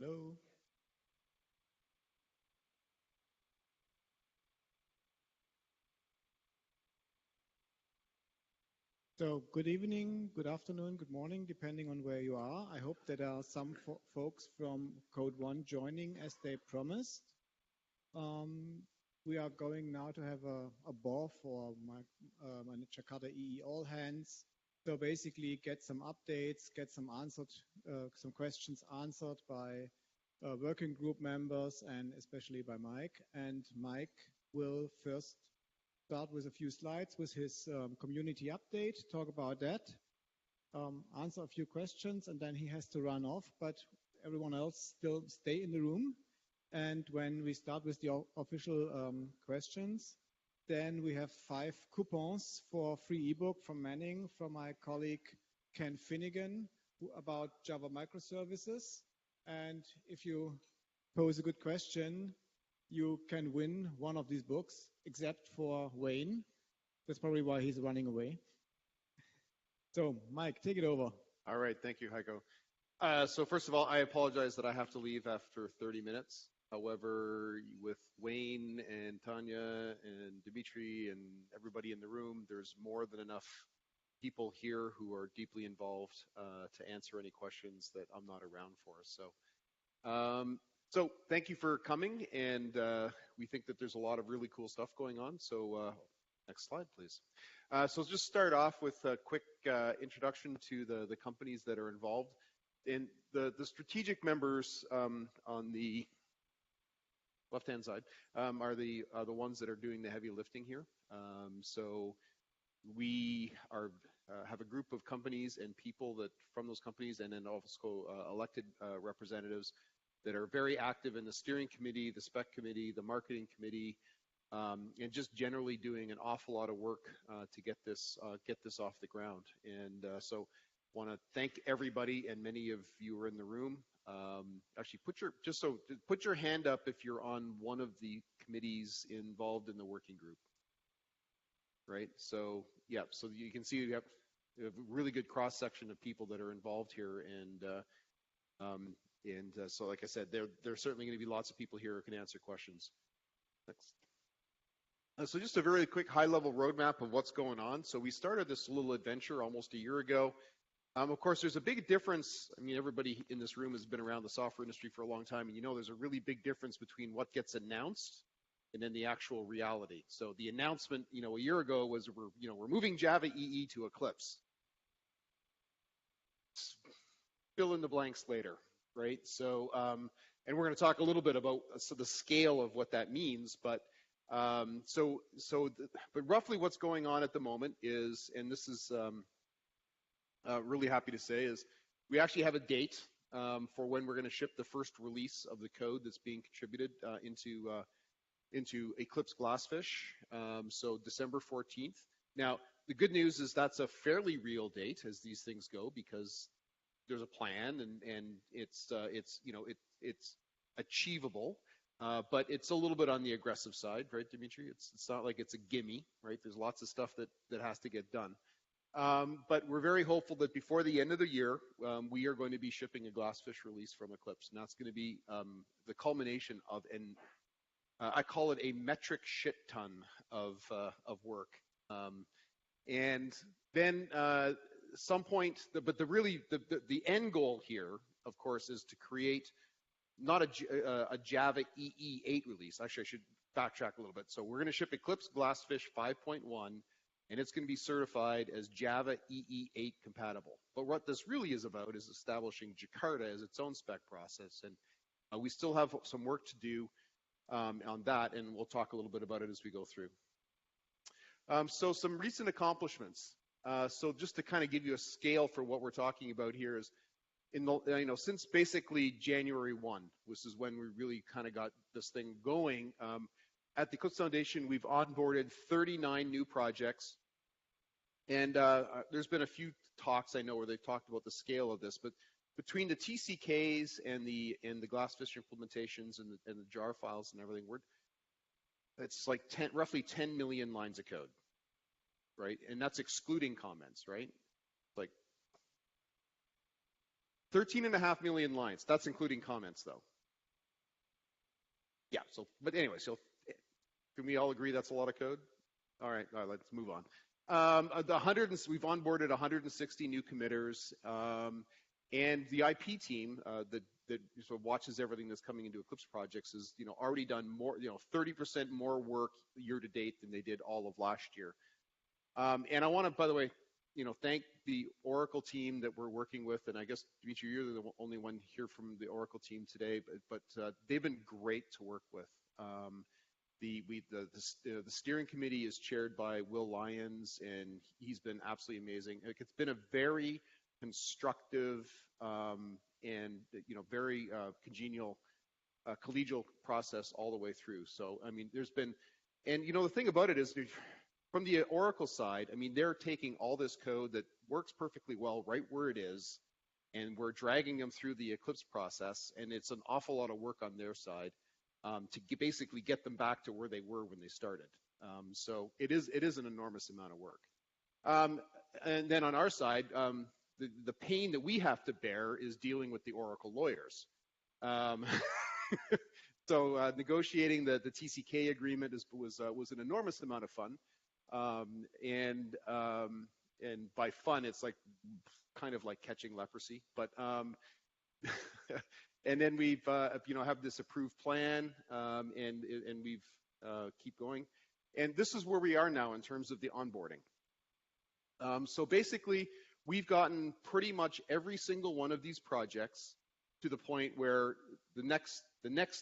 Hello. So good evening, good afternoon, good morning, depending on where you are. I hope that there are some folks from Code 1 joining as they promised. We are going now to have a ball for my Jakarta EE all hands. So basically get some updates, get some questions answered by working group members and especially by Mike. And Mike will first start with a few slides with his community update, talk about that, answer a few questions, and then he has to run off, but everyone else still stay in the room. And when we start with the official questions, then we have 5 coupons for free ebook from Manning, from my colleague Ken Finnegan, about Java microservices. And if you pose a good question, you can win one of these books, except for Wayne. That's probably why he's running away. So, Mike, take it over. All right, thank you, Heiko. So first of all, I apologize that I have to leave after 30 minutes. However, with Wayne and Tanya and Dimitri and everybody in the room, there's more than enough people here who are deeply involved to answer any questions that I'm not around for. So thank you for coming, and we think that there's a lot of really cool stuff going on. So next slide, please. So just start off with a quick introduction to the companies that are involved. And the strategic members on the left-hand side are the ones that are doing the heavy lifting here. So we have a group of companies and people that from those companies, and then also elected representatives that are very active in the steering committee, the spec committee, the marketing committee, and just generally doing an awful lot of work to get this off the ground. And so want to thank everybody, and many of you are in the room. Actually, put your hand up if you're on one of the committees involved in the working group. Right. So yeah. So you can see you have a really good cross section of people that are involved here, and so like I said, there's certainly going to be lots of people here who can answer questions. Next. So just a very quick high-level roadmap of what's going on. So we started this little adventure almost a year ago. Of course, there's a big difference. I mean, everybody in this room has been around the software industry for a long time, and you know there's a really big difference between what gets announced and then the actual reality. So the announcement, a year ago was we're moving Java EE to Eclipse. Fill in the blanks later, right? So, and we're going to talk a little bit about the scale of what that means, but but roughly what's going on at the moment is, and this is really happy to say, is we actually have a date for when we're going to ship the first release of the code that's being contributed into Eclipse Glassfish, so December 14th. Now, the good news is that's a fairly real date as these things go, because there's a plan and it's achievable, but it's a little bit on the aggressive side, right, Dimitri? It's not like it's a gimme, right? There's lots of stuff that has to get done. But we're very hopeful that before the end of the year, we are going to be shipping a Glassfish release from Eclipse, and that's going to be the culmination of I call it a metric shit ton of work. And then some point, but the end goal here, of course, is to create not a Java EE 8 release. Actually, I should backtrack a little bit. So we're going to ship Eclipse Glassfish 5.1, and it's going to be certified as Java EE 8 compatible. But what this really is about is establishing Jakarta as its own spec process, and we still have some work to do on that, and we'll talk a little bit about it as we go through. So some recent accomplishments. So just to kind of give you a scale for what we're talking about here is, since basically January 1, which is when we really kind of got this thing going, at the Eclipse Foundation, we've onboarded 39 new projects. And there's been a few talks, I know, where they've talked about the scale of this, but between the TCKs and the Glassfish implementations and the jar files and everything, it's like roughly 10 million lines of code, right? And that's excluding comments, right? Like, 13.5 million lines. That's including comments, though. Yeah. So, but anyway, so can we all agree that's a lot of code? All right, let's move on. We've onboarded 160 new committers, and the IP team that sort of watches everything that's coming into Eclipse projects has already done more, 30% more work year to date than they did all of last year. And I want to, by the way, thank the Oracle team that we're working with, and I guess Dimitri, you're the only one here from the Oracle team today, but they've been great to work with. The steering committee is chaired by Will Lyons, and he's been absolutely amazing. It's been a very constructive and very congenial, collegial process all the way through. So I mean, there's been, and the thing about it is, from the Oracle side, I mean, they're taking all this code that works perfectly well right where it is, and we're dragging them through the Eclipse process, and it's an awful lot of work on their side. To basically get them back to where they were when they started. So it is an enormous amount of work. And then on our side, the pain that we have to bear is dealing with the Oracle lawyers. So negotiating the TCK agreement was an enormous amount of fun. And by fun, it's like kind of like catching leprosy, but and then we've have this approved plan, and we've keep going. And this is where we are now in terms of the onboarding. So basically, we've gotten pretty much every single one of these projects to the point where the next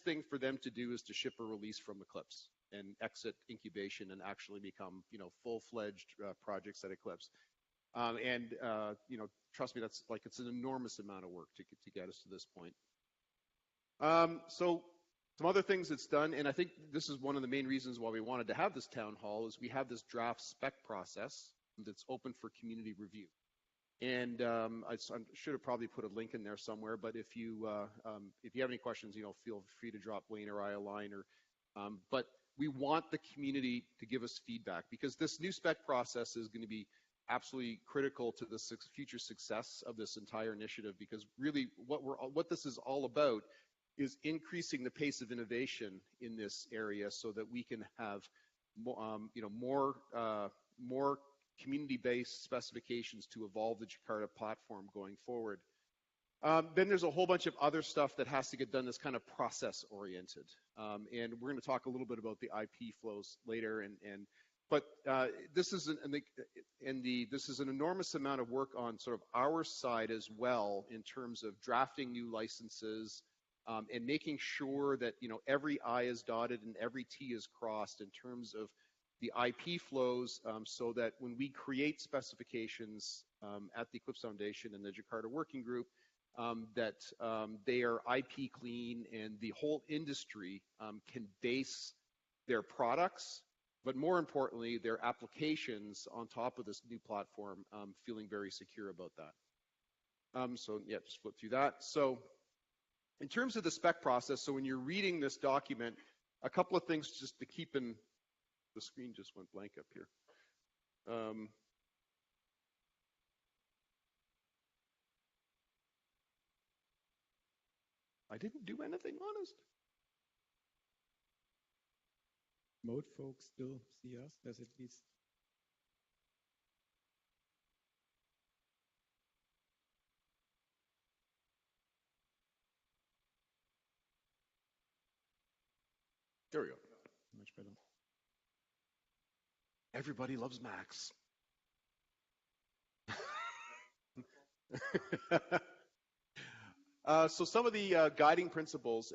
thing for them to do is to ship a release from Eclipse and exit incubation and actually become full-fledged projects at Eclipse. And trust me, that's like, it's an enormous amount of work to get us to this point. So some other things it's done, and I think this is one of the main reasons why we wanted to have this town hall, is we have this draft spec process that's open for community review. And I should have probably put a link in there somewhere, but if you have any questions, feel free to drop Wayne or I a line. But we want the community to give us feedback, because this new spec process is going to be absolutely critical to the future success of this entire initiative, because really what this is all about is increasing the pace of innovation in this area so that we can have more community-based specifications to evolve the Jakarta platform going forward. Then there's a whole bunch of other stuff that has to get done that's kind of process-oriented. And we're going to talk a little bit about the IP flows later. But this is an enormous amount of work on sort of our side as well, in terms of drafting new licenses, and making sure that every I is dotted and every T is crossed in terms of the IP flows, so that when we create specifications at the Eclipse Foundation and the Jakarta Working Group, that they are IP clean, and the whole industry can base their products, but more importantly, their applications on top of this new platform, feeling very secure about that. So yeah, just flip through that. So in terms of the spec process, so when you're reading this document, a couple of things just to keep in. The screen just went blank up here. I didn't do anything, honest. Remote folks still see us. There's at least. There we go. Much better. Everybody loves Max. So some of the guiding principles,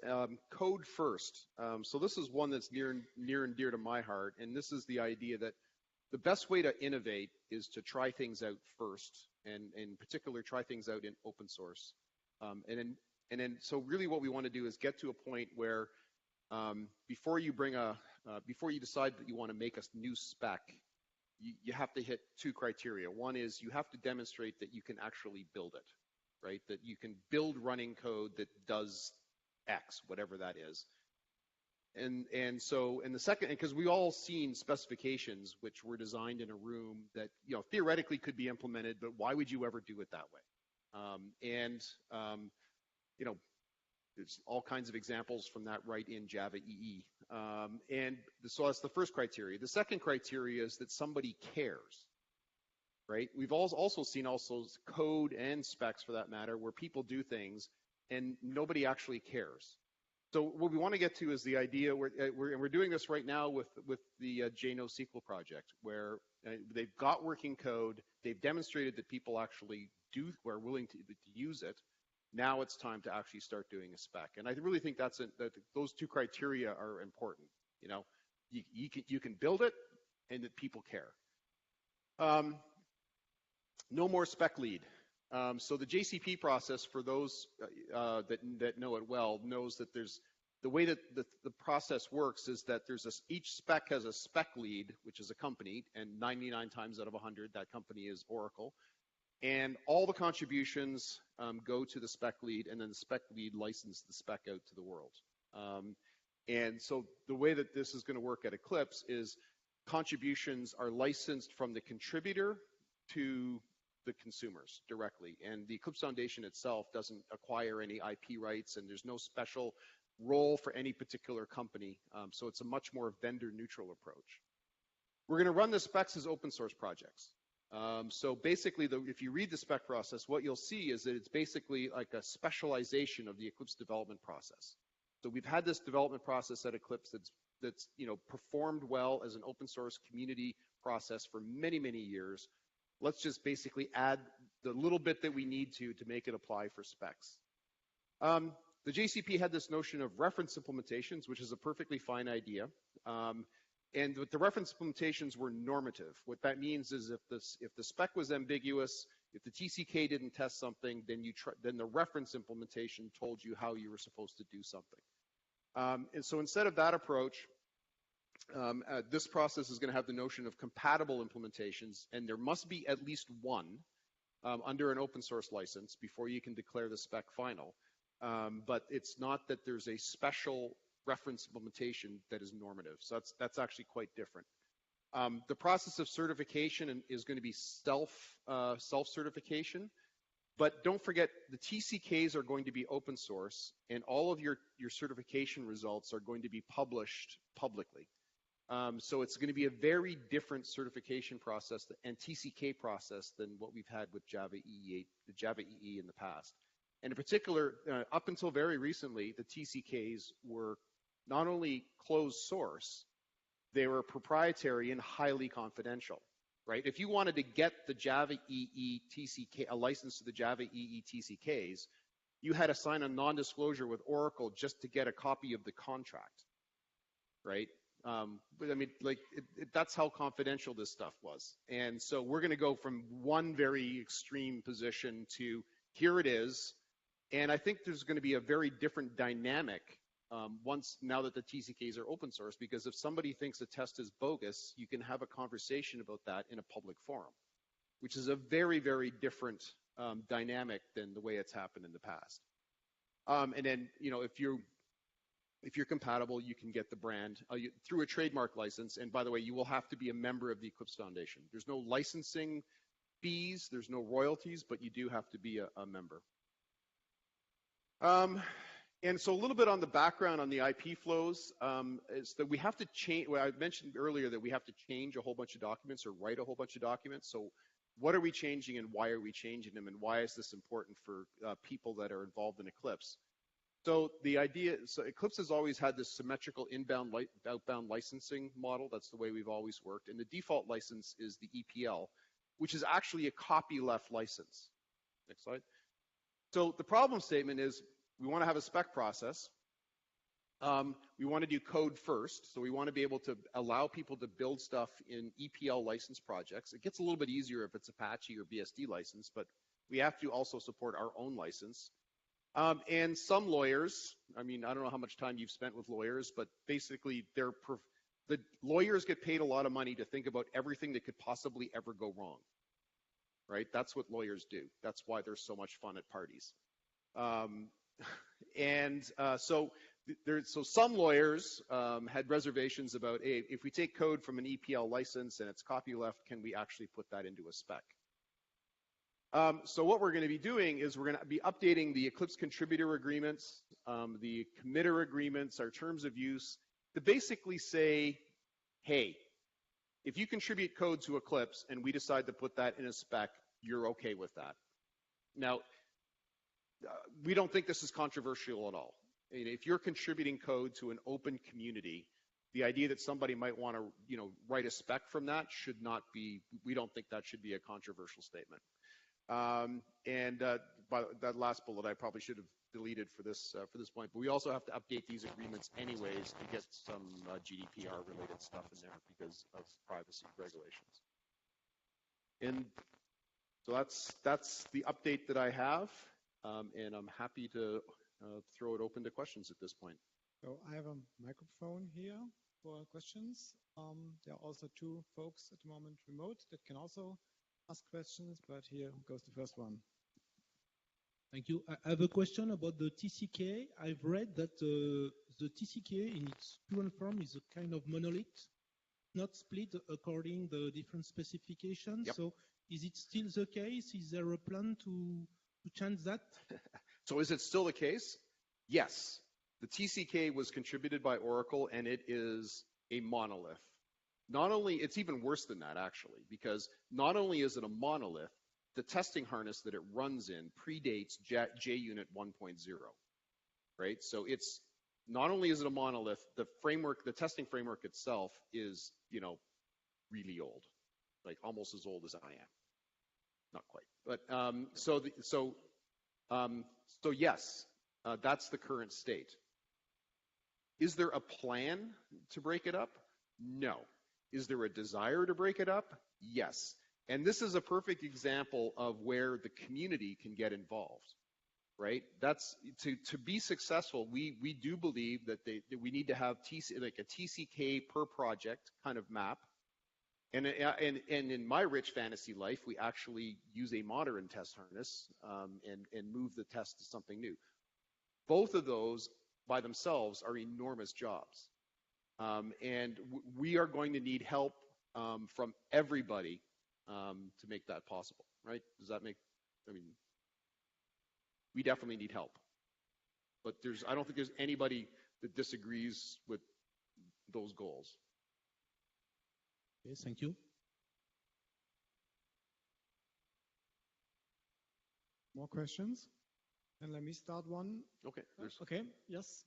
code first. So this is one that's near and dear to my heart, and this is the idea that the best way to innovate is to try things out first, and in particular, try things out in open source. And then so really what we want to do is get to a point where before you decide that you want to make a new spec, you have to hit two criteria. One is you have to demonstrate that you can actually build it, right? That you can build running code that does X, whatever that is. And the second, because we all seen specifications which were designed in a room that theoretically could be implemented, but why would you ever do it that way? You know, there's all kinds of examples from that right in Java EE. So that's the first criteria. The second criteria is that somebody cares, right? We've also seen code and specs, for that matter, where people do things and nobody actually cares. So what we want to get to is the idea, we're doing this right now with the JNoSQL project, where they've got working code, they've demonstrated that people actually are willing to use it. Now it's time to actually start doing a spec. And I really think that those two criteria are important. You know, you can build it and that people care. No more spec lead. So the JCP process, for those that know it well, knows that the way that the process works is that each spec has a spec lead, which is a company, and 99 times out of 100, that company is Oracle. And all the contributions go to the spec lead, and then the spec lead licenses the spec out to the world. And so the way that this is going to work at Eclipse is contributions are licensed from the contributor to the consumers directly. And the Eclipse Foundation itself doesn't acquire any IP rights, and there's no special role for any particular company. So it's a much more vendor neutral approach. We're going to run the specs as open source projects. So basically, if you read the spec process, what you'll see is that it's basically like a specialization of the Eclipse development process. So we've had this development process at Eclipse that's performed well as an open source community process for many, many years. Let's just basically add the little bit that we need to make it apply for specs. The JCP had this notion of reference implementations, which is a perfectly fine idea. And the reference implementations were normative. What that means is if the spec was ambiguous, if the TCK didn't test something, then the reference implementation told you how you were supposed to do something. And so instead of that approach, this process is going to have the notion of compatible implementations, and there must be at least one under an open source license before you can declare the spec final. But it's not that there's a special reference implementation that is normative. So that's actually quite different. The process of certification is going to be self-certification, but don't forget the TCKs are going to be open source, and all of your certification results are going to be published publicly. So it's going to be a very different certification process and TCK process than what we've had with Java EE in the past. And in particular, up until very recently, the TCKs were not only closed source, they were proprietary and highly confidential, right? If you wanted to get the Java EE TCK, a license to the Java EE TCKs, you had to sign a non-disclosure with Oracle just to get a copy of the contract, right? But I mean, that's how confidential this stuff was. And so we're going to go from one very extreme position to here it is. And I think there's going to be a very different dynamic now that the TCKs are open source, because if somebody thinks a test is bogus, you can have a conversation about that in a public forum, which is a very, very different dynamic than the way it's happened in the past. And then, if you're compatible, you can get the brand through a trademark license. And by the way, you will have to be a member of the Eclipse Foundation. There's no licensing fees, there's no royalties, but you do have to be a member. And so a little bit on the background on the IP flows is that we have to change. Well, I mentioned earlier that we have to change a whole bunch of documents or write a whole bunch of documents. So what are we changing and why are we changing them, and why is this important for people that are involved in Eclipse? So Eclipse has always had this symmetrical outbound licensing model. That's the way we've always worked. And the default license is the EPL, which is actually a copyleft license. Next slide. So the problem statement is we want to have a spec process. We want to do code first. So we want to be able to allow people to build stuff in EPL license projects. It gets a little bit easier if it's Apache or BSD license, but we have to also support our own license. And some lawyers, I don't know how much time you've spent with lawyers, but basically the lawyers get paid a lot of money to think about everything that could possibly ever go wrong, right? That's what lawyers do. That's why there's so much fun at parties. So some lawyers had reservations about, hey, if we take code from an EPL license and it's copyleft, can we actually put that into a spec? So what we're going to be doing is we're going to be updating the Eclipse contributor agreements, the committer agreements, our terms of use, to basically say, hey, if you contribute code to Eclipse and we decide to put that in a spec, you're okay with that. Now, we don't think this is controversial at all. If you're contributing code to an open community, the idea that somebody might want to, write a spec from that should not be. We don't think that should be a controversial statement. By that last bullet, I probably should have deleted for this point. But we also have to update these agreements anyways to get some GDPR-related stuff in there because of privacy regulations. And so that's the update that I have, and I'm happy to throw it open to questions at this point. So I have a microphone here for questions. There are also two folks at the moment remote that can also ask questions, but here goes the first one. Thank you. I have a question about the TCK. I've read that the TCK in its current form is a kind of monolith, not split according the different specifications. Yep. So is it still the case? Is there a plan to change that? So is it still the case? Yes. The TCK was contributed by Oracle, and it is a monolith. Not only, it's even worse than that, actually, because not only is it a monolith, the testing harness that it runs in predates JUnit 1.0, right? So it's, not only is it a monolith, the framework, the testing framework itself is, really old, like almost as old as I am. Not quite, but so yes, that's the current state. Is there a plan to break it up? No. Is there a desire to break it up? Yes. And this is a perfect example of where the community can get involved, right? That's to be successful. We do believe that we need to have like a TCK per project kind of map. And in my rich fantasy life, we actually use a modern test harness and move the test to something new. Both of those by themselves are enormous jobs. And we are going to need help from everybody to make that possible, right? Does that make, we definitely need help. But I don't think there's anybody that disagrees with those goals. Yes, thank you. More questions? And let me start one. Okay. Okay, yes.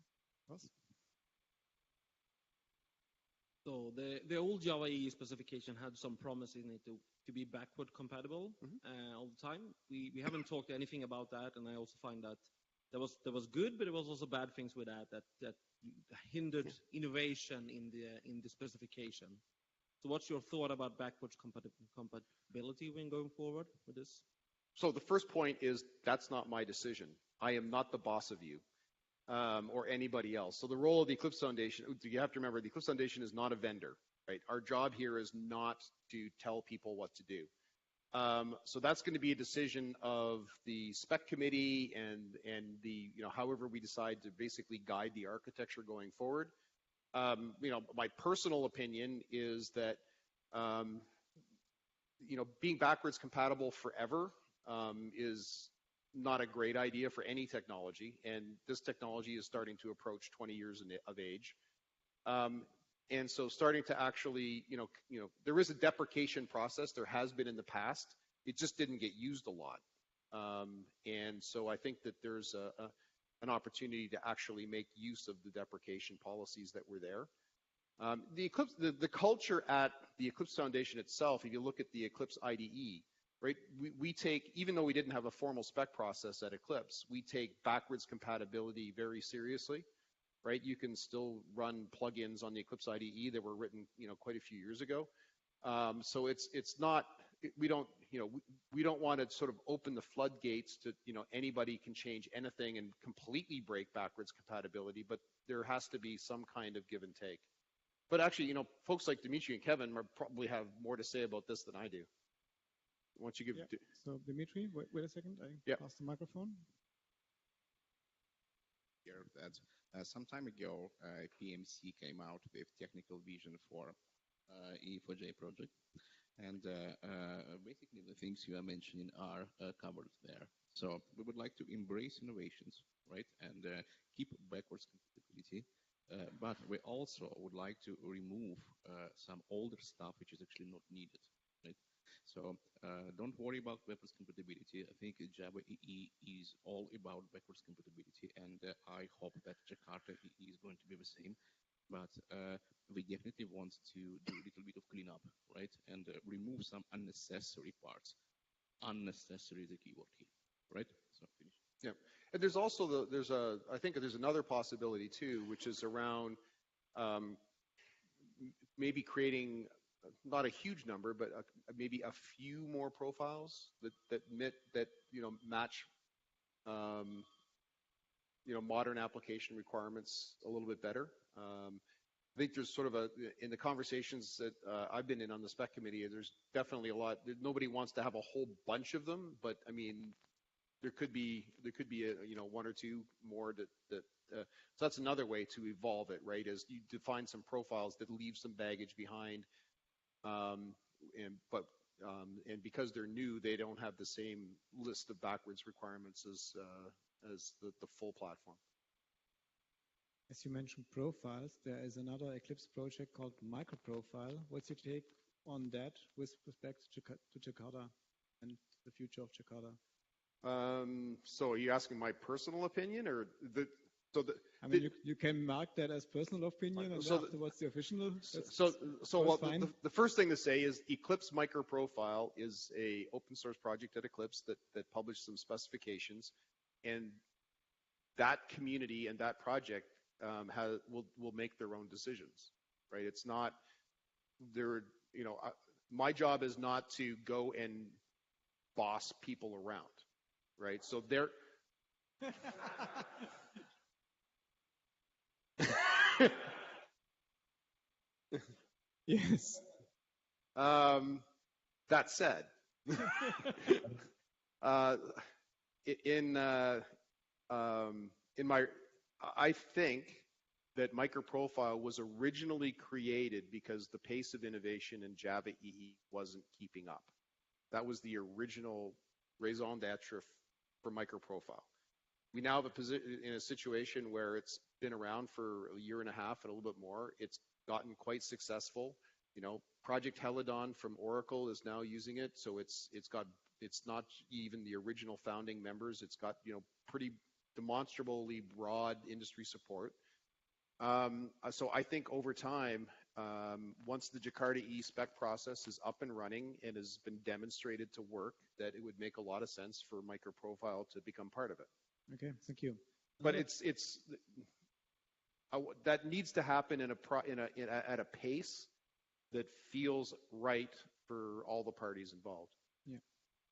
So the old Java EE specification had some promise in it to be backward compatible all the time. We haven't talked anything about that, and I also find that there was good, but there was also bad things with that hindered innovation in the specification. So what's your thought about backwards compatibility when going forward with this? So the first point is that's not my decision. I am not the boss of you. Or anybody else. So the role of the Eclipse Foundation, you have to remember, the Eclipse Foundation is not a vendor, right? Our job here is not to tell people what to do. So that's going to be a decision of the Spec committee and the, however we decide to basically guide the architecture going forward. My personal opinion is that, being backwards compatible forever is not a great idea for any technology, and this technology is starting to approach 20 years of age. And so starting to actually, there is a deprecation process. There has been in the past. It just didn't get used a lot. And so I think that there's an opportunity to actually make use of the deprecation policies that were there. The culture at the Eclipse Foundation itself, if you look at the Eclipse IDE, right, we take, even though we didn't have a formal spec process at Eclipse, we take backwards compatibility very seriously, right? You can still run plugins on the Eclipse IDE that were written, quite a few years ago. So it's not, we don't want to sort of open the floodgates to, anybody can change anything and completely break backwards compatibility, but there has to be some kind of give and take. But actually, folks like Dimitri and Kevin probably have more to say about this than I do. Once you give So Dimitri, wait a second. I pass the microphone. Here, that some time ago, PMC came out with technical vision for E4J project, And basically the things you are mentioning are covered there. So we would like to embrace innovations, right, and keep backwards compatibility. But we also would like to remove some older stuff which is actually not needed, right? So don't worry about backwards compatibility. I think Java EE is all about backwards compatibility, and I hope that Jakarta EE is going to be the same. But we definitely want to do a little bit of cleanup, right, and remove some unnecessary parts. Unnecessary is the keyword here, right? So finish. Yeah, and there's also I think there's another possibility too, which is around maybe creating not a huge number, but maybe a few more profiles that match modern application requirements a little bit better. I think there's sort of in the conversations that I've been in on the Spec committee, there's definitely a lot. Nobody wants to have a whole bunch of them, but I mean, there could be one or two more so that's another way to evolve it, right? Is you define some profiles that leave some baggage behind, and because they're new, they don't have the same list of backwards requirements as the full platform. As you mentioned profiles, there is another Eclipse project called Microprofile. What's your take on that with respect to Jakarta and the future of Jakarta? So are you asking my personal opinion, or you can mark that as personal opinion, and afterwards the official. The first thing to say is Eclipse Microprofile is a open source project at Eclipse that published some specifications, and that community and that project will make their own decisions, right? It's not there. My job is not to go and boss people around, right? So they're yes. That said, I think that Microprofile was originally created because the pace of innovation in Java EE wasn't keeping up. That was the original raison d'etre for Microprofile. We now have in a situation where it's been around for a year and a half and a little bit more. It's gotten quite successful. Project Helidon from Oracle is now using it, so it's not even the original founding members. It's got pretty demonstrably broad industry support. So I think over time, once the Jakarta EE Spec process is up and running and has been demonstrated to work, that it would make a lot of sense for Microprofile to become part of it. Okay, thank you. But that needs to happen at a pace that feels right for all the parties involved. Yeah.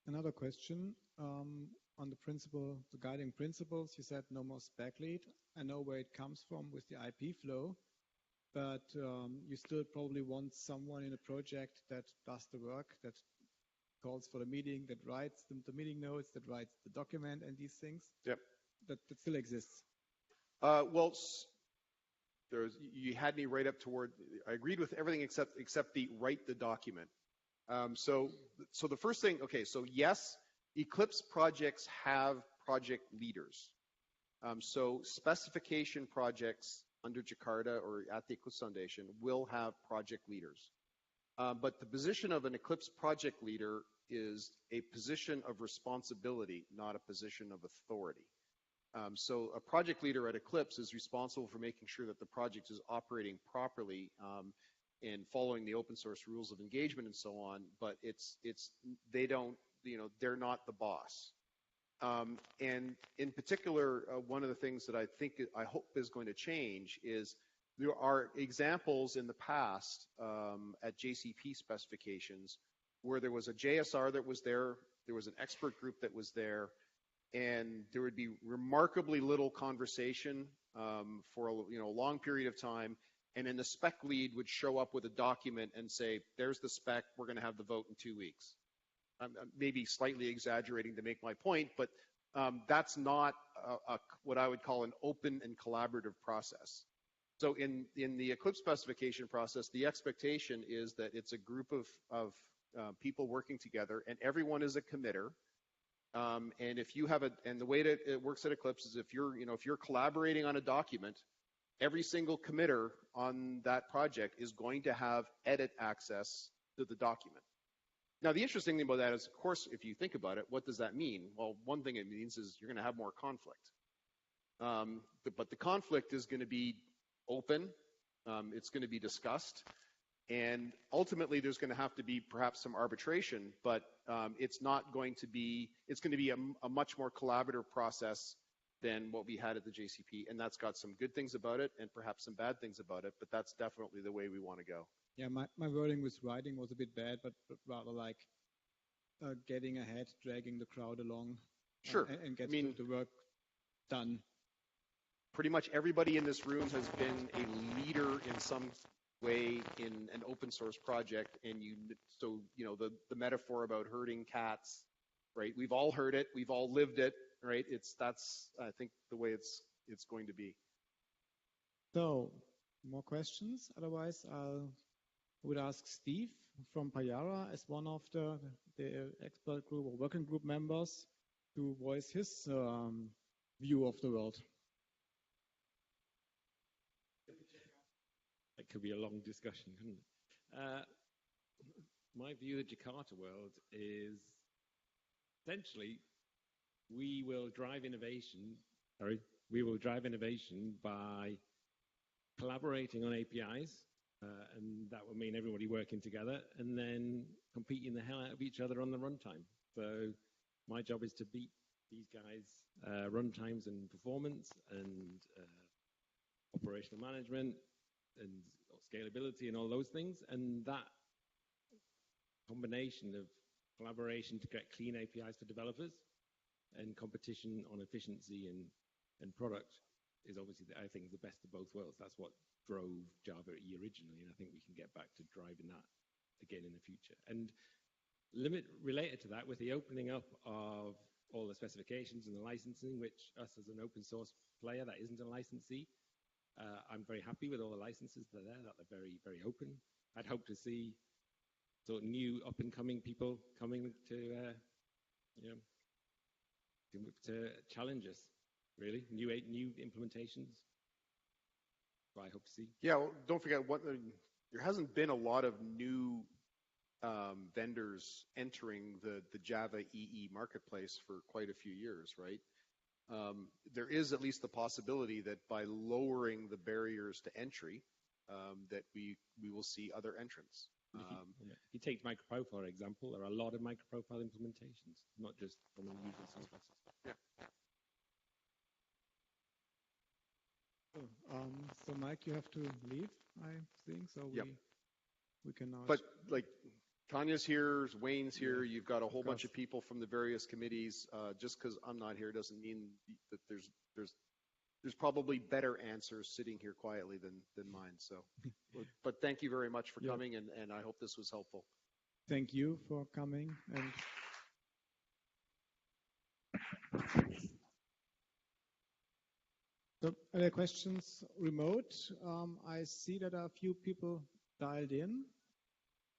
Another question on the guiding principles. You said no more spec lead. I know where it comes from with the IP flow, but you still probably want someone in a project that does the work, that calls for the meeting, that writes the meeting notes, that writes the document and these things. Yep. That still exists. Well, you had me right up toward. I agreed with everything except the write the document. So the first thing. Okay. So yes, Eclipse projects have project leaders. So specification projects under Jakarta or at the Eclipse Foundation will have project leaders. But the position of an Eclipse project leader is a position of responsibility, not a position of authority. So a project leader at Eclipse is responsible for making sure that the project is operating properly and following the open source rules of engagement and so on. But they're not the boss. And in particular, one of the things that I hope is going to change is there are examples in the past at JCP specifications where there was a JSR that was there was an expert group that was there, and there would be remarkably little conversation for a long period of time, and then the spec lead would show up with a document and say, there's the spec, we're going to have the vote in 2 weeks. I'm maybe slightly exaggerating to make my point, but that's not what I would call an open and collaborative process. So in the Eclipse specification process, the expectation is that it's a group of people working together, and everyone is a committer. And if you have and the way that it works at Eclipse is if you're collaborating on a document, every single committer on that project is going to have edit access to the document. Now, the interesting thing about that is, of course, if you think about it, what does that mean? Well, one thing it means is you're going to have more conflict. But the conflict is going to be open. It's going to be discussed. And ultimately, there's going to have to be perhaps some arbitration, but it's going to be a much more collaborative process than what we had at the JCP. And that's got some good things about it and perhaps some bad things about it, but that's definitely the way we want to go. Yeah, my wording with writing was a bit bad, but rather like getting ahead, dragging the crowd along. Sure. And get the work done. Pretty much everybody in this room has been a leader in some way in an open source project, and the metaphor about herding cats, right? We've all heard it, we've all lived it, right? That's I think the way it's going to be. So, more questions? Otherwise, I would ask Steve from Payara as one of the expert group or working group members to voice his view of the world. It could be a long discussion, couldn't it? My view of the Jakarta world is essentially we will drive innovation by collaborating on APIs, and that will mean everybody working together and then competing the hell out of each other on the runtime. So my job is to beat these guys' runtimes and performance and operational management and scalability and all those things, and that combination of collaboration to get clean APIs for developers and competition on efficiency and product is obviously, I think, the best of both worlds. That's what drove Java EE originally, and I think we can get back to driving that again in the future. And related to that, with the opening up of all the specifications and the licensing, which us as an open source player that isn't a licensee, I'm very happy with all the licenses that are there, that they're very, very open. I'd hope to see sort of new up-and-coming people coming to challenge us, really, new implementations. What I hope to see. Yeah, well, don't forget, there hasn't been a lot of new vendors entering the Java EE marketplace for quite a few years, right? There is at least the possibility that by lowering the barriers to entry, that we will see other entrants. If you take micropro, for example, there are a lot of microprofile implementations, not just from the user successes. Yeah. So Mike, you have to leave, I think. So we can now. But like Tanya's here, Wayne's here. You've got a whole bunch of people from the various committees. Just because I'm not here doesn't mean that there's probably better answers sitting here quietly than mine. So, but thank you very much for coming, and I hope this was helpful. Thank you for coming. And so, other questions remote? I see that a few people dialed in.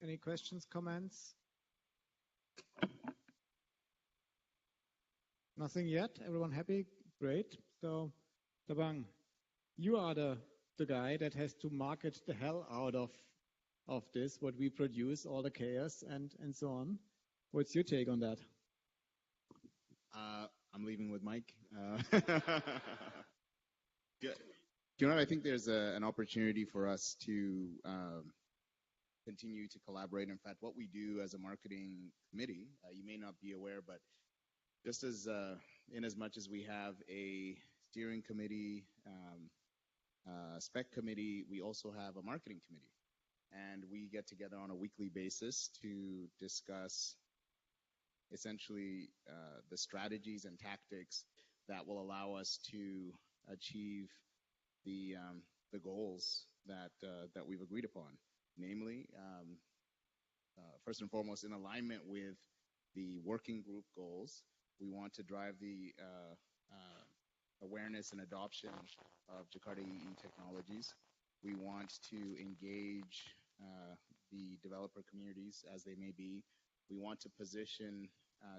Any questions, comments? Nothing yet? Everyone happy? Great. So, Tabang, you are the guy that has to market the hell out of this, what we produce, all the chaos and so on. What's your take on that? I'm leaving with Mike. I think there's an opportunity for us to continue to collaborate. In fact, what we do as a marketing committee, you may not be aware, but just as in as much as we have a steering committee, spec committee, we also have a marketing committee. And we get together on a weekly basis to discuss essentially the strategies and tactics that will allow us to achieve the goals that we've agreed upon. Namely, first and foremost, in alignment with the working group goals, we want to drive the awareness and adoption of Jakarta EE technologies. We want to engage the developer communities as they may be. We want to position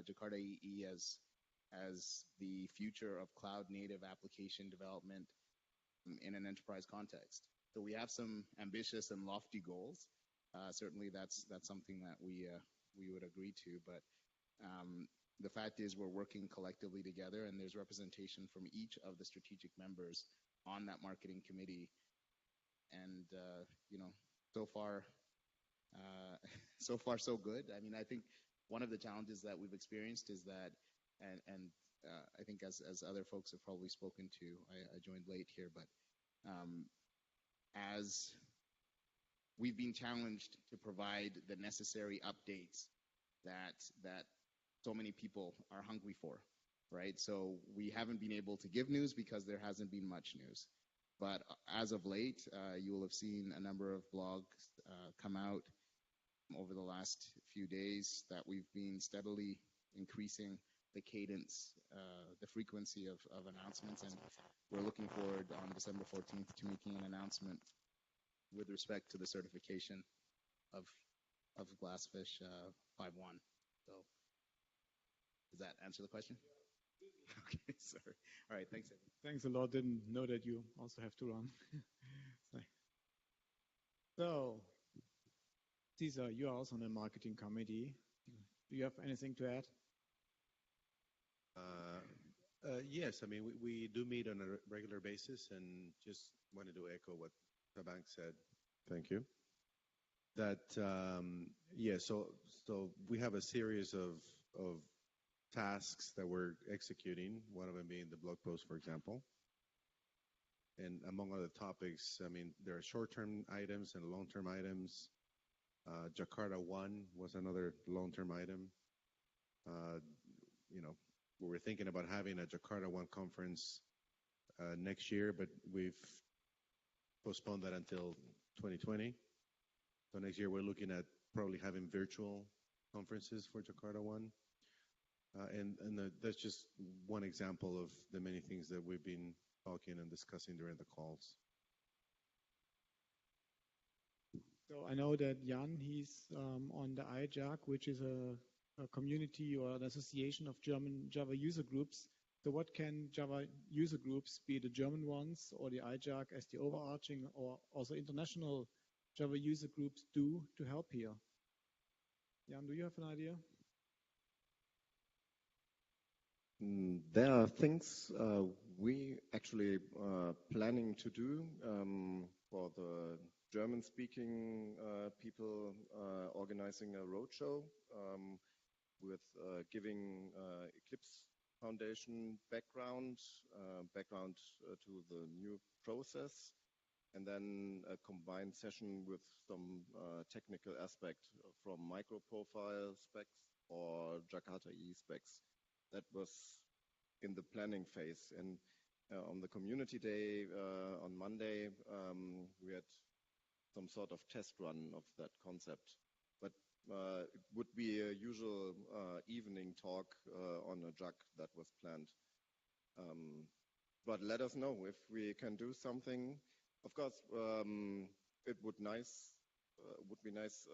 Jakarta EE as the future of cloud native application development in an enterprise context. So we have some ambitious and lofty goals. Certainly that's something that we would agree to, but the fact is we're working collectively together, and there's representation from each of the strategic members on that marketing committee. And so far so good. I mean, I think one of the challenges that we've experienced is that, and I think as other folks have probably spoken to, I joined late here, but as we've been challenged to provide the necessary updates that so many people are hungry for, right? So we haven't been able to give news because there hasn't been much news. But as of late, you will have seen a number of blogs come out over the last few days that we've been steadily increasing the cadence, the frequency of announcements, and we're looking forward on December 14th to making an announcement with respect to the certification of Glassfish 5.1. So, does that answer the question? Okay, sorry. All right, thanks. Thanks a lot. Didn't know that you also have to run. So, Cesar, you are also on the marketing committee. Do you have anything to add? Yes, I mean, we do meet on a regular basis, and just wanted to echo what Tabank said. Thank you. That, yeah, so we have a series of tasks that we're executing, one of them being the blog post, for example. And among other topics, I mean, there are short-term items and long-term items. Jakarta 1 was another long-term item. We were thinking about having a Jakarta 1 conference next year, but we've postponed that until 2020. So next year we're looking at probably having virtual conferences for Jakarta 1. That's just one example of the many things that we've been talking and discussing during the calls. So I know that Jan, he's on the IJAC, which is a community or an association of German Java user groups. So what can Java user groups, be the German ones or the IJAC as the overarching or also international Java user groups do to help here? Jan, do you have an idea? There are things we actually planning to do for the German-speaking people, organizing a roadshow with giving Eclipse Foundation background to the new process, and then a combined session with some technical aspect from micro-profile specs or Jakarta EE specs. That was in the planning phase. And on the community day on Monday, we had some sort of test run of that concept. But it would be a usual evening talk on a JAC that was planned. But let us know if we can do something. Of course, it would be nice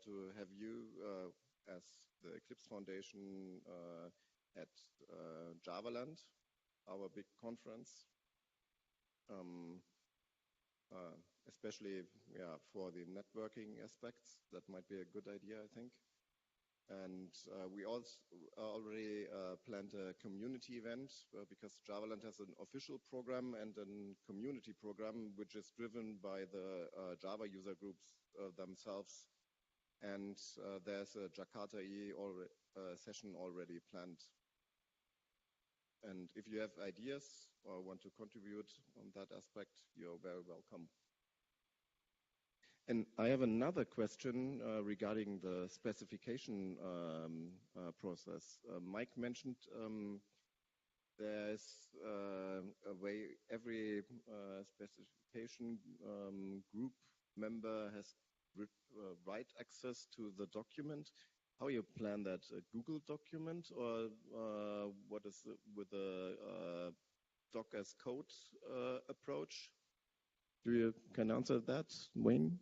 to have you as the Eclipse Foundation at JavaLand, our big conference, especially for the networking aspects. That might be a good idea, I think. And we also already planned a community event because JavaLand has an official program and a community program which is driven by the Java user groups themselves. And there's a Jakarta EE session already planned. And if you have ideas or want to contribute on that aspect, you're very welcome. And I have another question regarding the specification process. Mike mentioned there's a way every specification group member has write access to the document. How you plan that? A Google document, or what is it with a doc as code approach? Can you answer that, Wayne?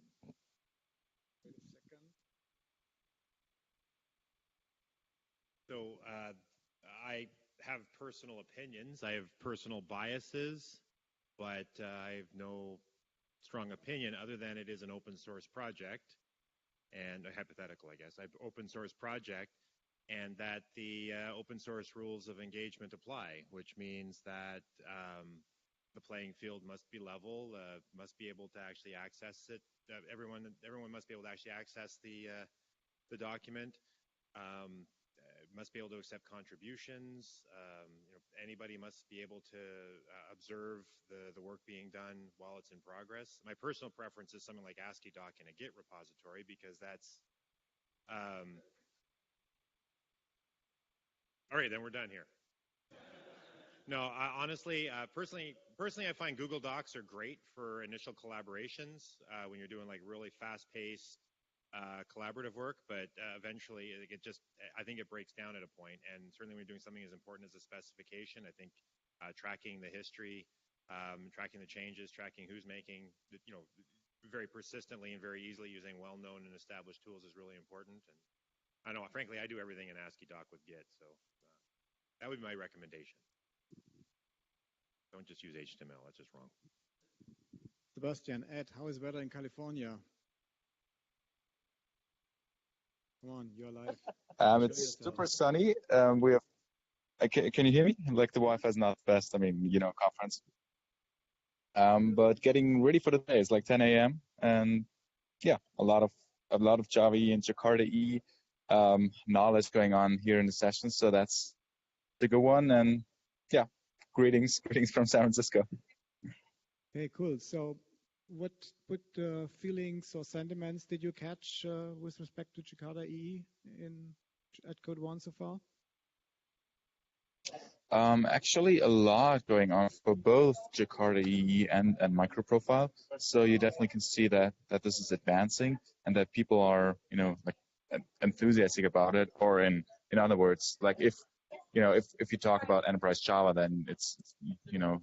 So I have personal opinions. I have personal biases, but I have no strong opinion other than it is an open source project and a hypothetical, I guess. I have open source project and that the open source rules of engagement apply, which means that the playing field must be level, must be able to actually access it. Everyone must be able to actually access the document. Must be able to accept contributions. Anybody must be able to observe the work being done while it's in progress. My personal preference is something like ASCII doc in a Git repository because that's. All right, then we're done here. No, honestly, personally, I find Google Docs are great for initial collaborations when you're doing like really fast-paced collaborative work, but eventually I think it breaks down at a point. And certainly when you're doing something as important as a specification, I think tracking the history, tracking the changes, tracking who's making, very persistently and very easily using well-known and established tools is really important. And I know, frankly, I do everything in ASCII doc with Git, so that would be my recommendation. Don't just use HTML, that's just wrong. Sebastian, Ed, how is weather in California? Come on, you're live. It's super sunny. We have. Can you hear me? Like the Wi-Fi is not the best. I mean, conference. But getting ready for the day. It's like 10 a.m. and yeah, a lot of Java EE and Jakarta EE knowledge going on here in the session. So that's the good one. And yeah, greetings from San Francisco. Okay, cool. So what feelings or sentiments did you catch with respect to Jakarta EE at Code One so far? Actually, a lot going on for both Jakarta EE and MicroProfile. So you definitely can see that this is advancing and that people are, like enthusiastic about it. Or in other words, like if you talk about enterprise Java, then it's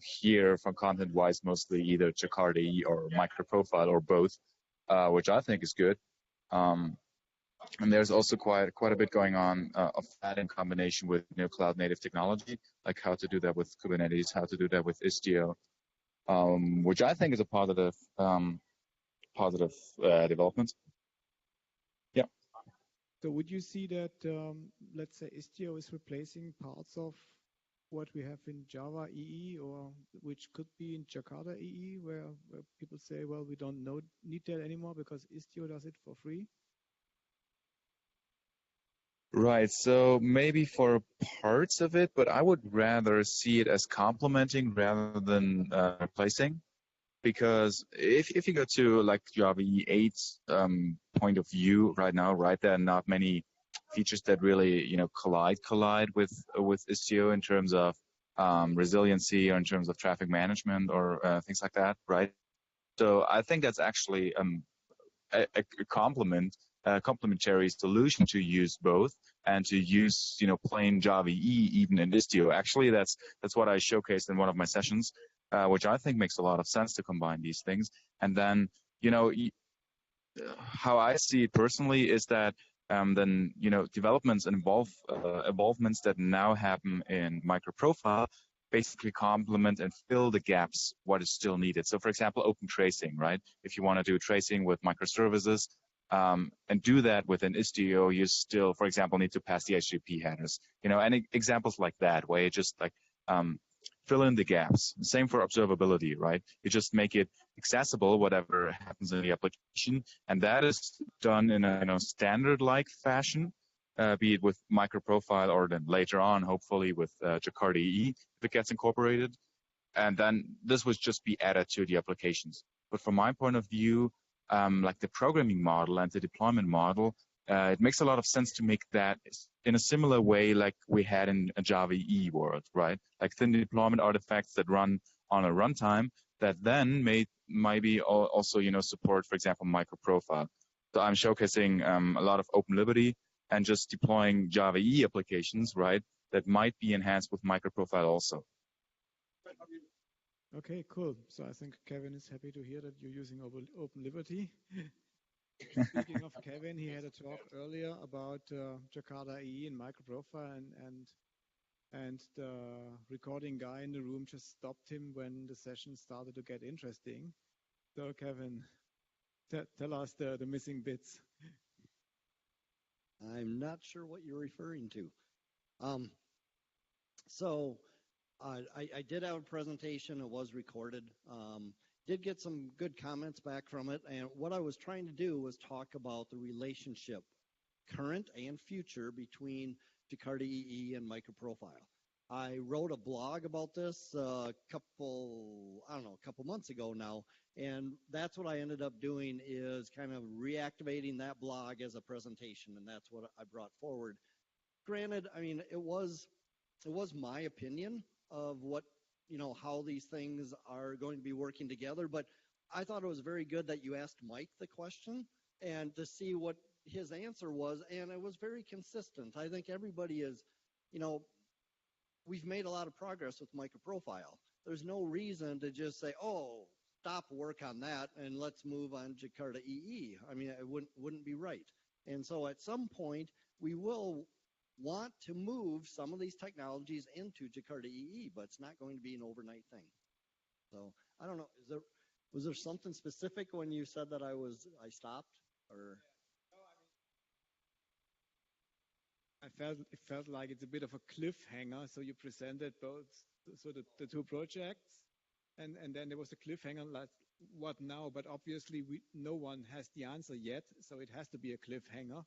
here from content-wise mostly either Jakarta EE or MicroProfile or both, which I think is good. And there's also quite a bit going on of that in combination with cloud native technology, like how to do that with Kubernetes, how to do that with Istio, which I think is a positive development. Yeah. So would you see that, let's say, Istio is replacing parts of what we have in Java EE, or which could be in Jakarta EE, where people say, well, we don't need that anymore because Istio does it for free? Right, so maybe for parts of it, but I would rather see it as complementing rather than replacing. Because if you go to like Java EE 8 point of view right now, right, there are not many features that really collide with Istio in terms of resiliency or in terms of traffic management or things like that, right? So I think that's actually a complementary solution to use both and to use plain Java EE even in Istio. Actually, that's what I showcased in one of my sessions, which I think makes a lot of sense to combine these things. And then how I see it personally is that then developments and evolvements that now happen in MicroProfile basically complement and fill the gaps what is still needed. So for example, open tracing, right? If you want to do tracing with microservices and do that within Istio, you still, for example, need to pass the HTTP headers. Any examples like that where you just like fill in the gaps. Same for observability, right? You just make it accessible, whatever happens in the application, and that is done in a standard-like fashion, be it with MicroProfile or then later on, hopefully with Jakarta EE, if it gets incorporated. And then this would just be added to the applications. But from my point of view, like the programming model and the deployment model, it makes a lot of sense to make that in a similar way like we had in a Java EE world, right? Like thin deployment artifacts that run on a runtime that then maybe also, support, for example, MicroProfile. So I'm showcasing a lot of open liberty and just deploying Java EE applications, right, that might be enhanced with MicroProfile also. Okay, cool. So I think Kevin is happy to hear that you're using Open Liberty. speaking of Kevin, he had a talk earlier about Jakarta EE and microprofile, and the recording guy in the room just stopped him when the session started to get interesting. So Kevin, tell us the missing bits. I'm not sure what you're referring to. So I did have a presentation. It was recorded. Did get some good comments back from it. And what I was trying to do was talk about the relationship, current and future, between Jakarta EE and microprofile. I wrote a blog about this a couple months ago now, and that's what I ended up doing, is kind of reactivating that blog as a presentation, and that's what I brought forward. Granted, I mean, it was my opinion of what, how these things are going to be working together, but I thought it was very good that you asked Mike the question and to see what his answer was, and it was very consistent. I think everybody is, we've made a lot of progress with microprofile. There's no reason to just say, oh, stop work on that and let's move on Jakarta EE. I mean, it wouldn't be right. And so at some point, we will want to move some of these technologies into Jakarta EE, but it's not going to be an overnight thing. So I don't know, was there something specific when you said that I stopped, or? It felt like it's a bit of a cliffhanger. So you presented both, so the two projects, and then there was a cliffhanger, like what now? But obviously no one has the answer yet, so it has to be a cliffhanger.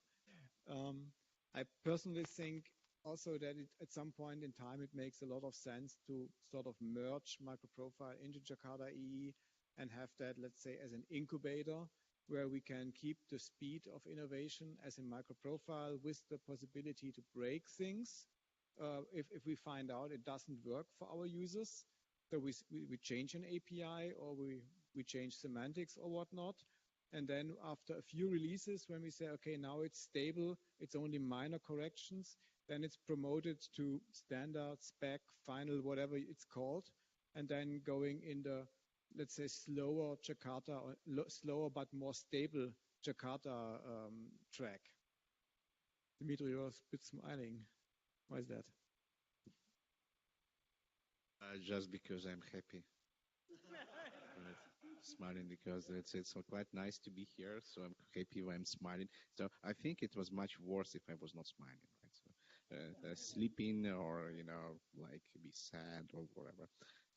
I personally think also that at some point in time it makes a lot of sense to sort of merge microprofile into Jakarta EE and have that, let's say, as an incubator, where we can keep the speed of innovation as in microprofile with the possibility to break things if we find out it doesn't work for our users. So we change an API, or we change semantics or whatnot. And then after a few releases, when we say, okay, now it's stable, it's only minor corrections, then it's promoted to standard, spec, final, whatever it's called, and then going in the, let's say, slower Jakarta, or slower but more stable Jakarta track. Dimitri, you're a bit smiling. Why is that? Just because I'm happy. Smiling because it's so quite nice to be here, so I'm happy when I'm smiling. So I think it was much worse if I was not smiling, right? So sleeping, or like be sad or whatever.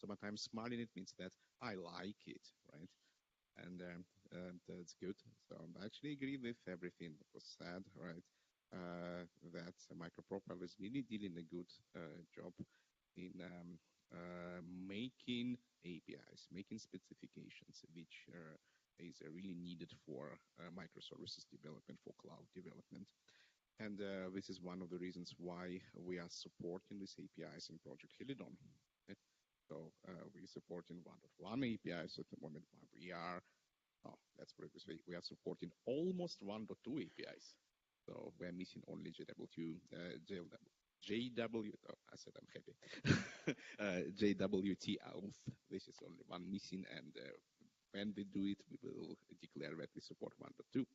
So but I'm smiling, it means that I like it, right? And that's good. So I actually agree with everything that was said, right? That microprofile is really doing a good job in making APIs, making specifications, which is really needed for microservices development, for cloud development. And this is one of the reasons why we are supporting these APIs in Project Helidon. Right? So we're supporting 1.1 APIs at the moment. We are supporting almost 1.2 APIs. So we're missing only I said I'm happy. JWT auth. This is only one missing, and when we do it, we will declare that we support 1.2.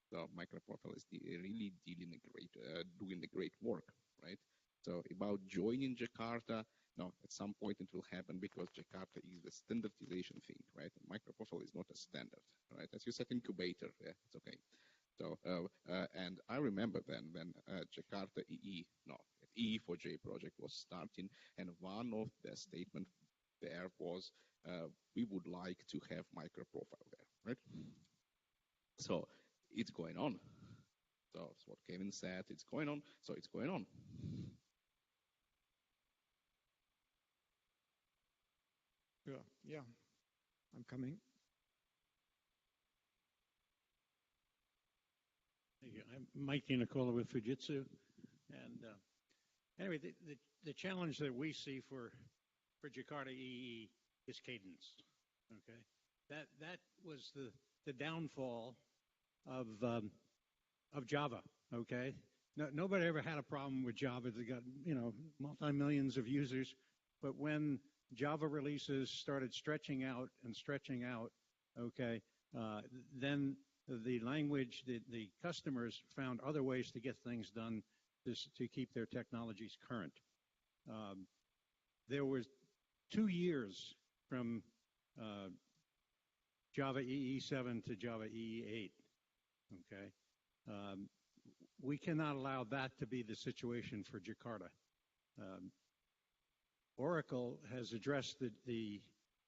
So microprofile is really doing a great work, right? So about joining Jakarta, no, at some point it will happen, because Jakarta is the standardization thing, right? And microprofile is not a standard, right? As you said, incubator, yeah, it's okay. So, and I remember then when Jakarta EE for J project was starting, and one of the statements there was, we would like to have microprofile there, right? So it's going on. So it's what Kevin said, it's going on, so it's going on. Yeah, I'm coming. I'm Mike Nicola with Fujitsu, and anyway, the challenge that we see for Jakarta EE is cadence. Okay, that was the downfall of Java. Okay, nobody ever had a problem with Java. They got multi-millions of users, but when Java releases started stretching out, okay, then the language, the customers found other ways to get things done to keep their technologies current. There was 2 years from Java EE 7 to Java EE 8. Okay, we cannot allow that to be the situation for Jakarta. Oracle has addressed the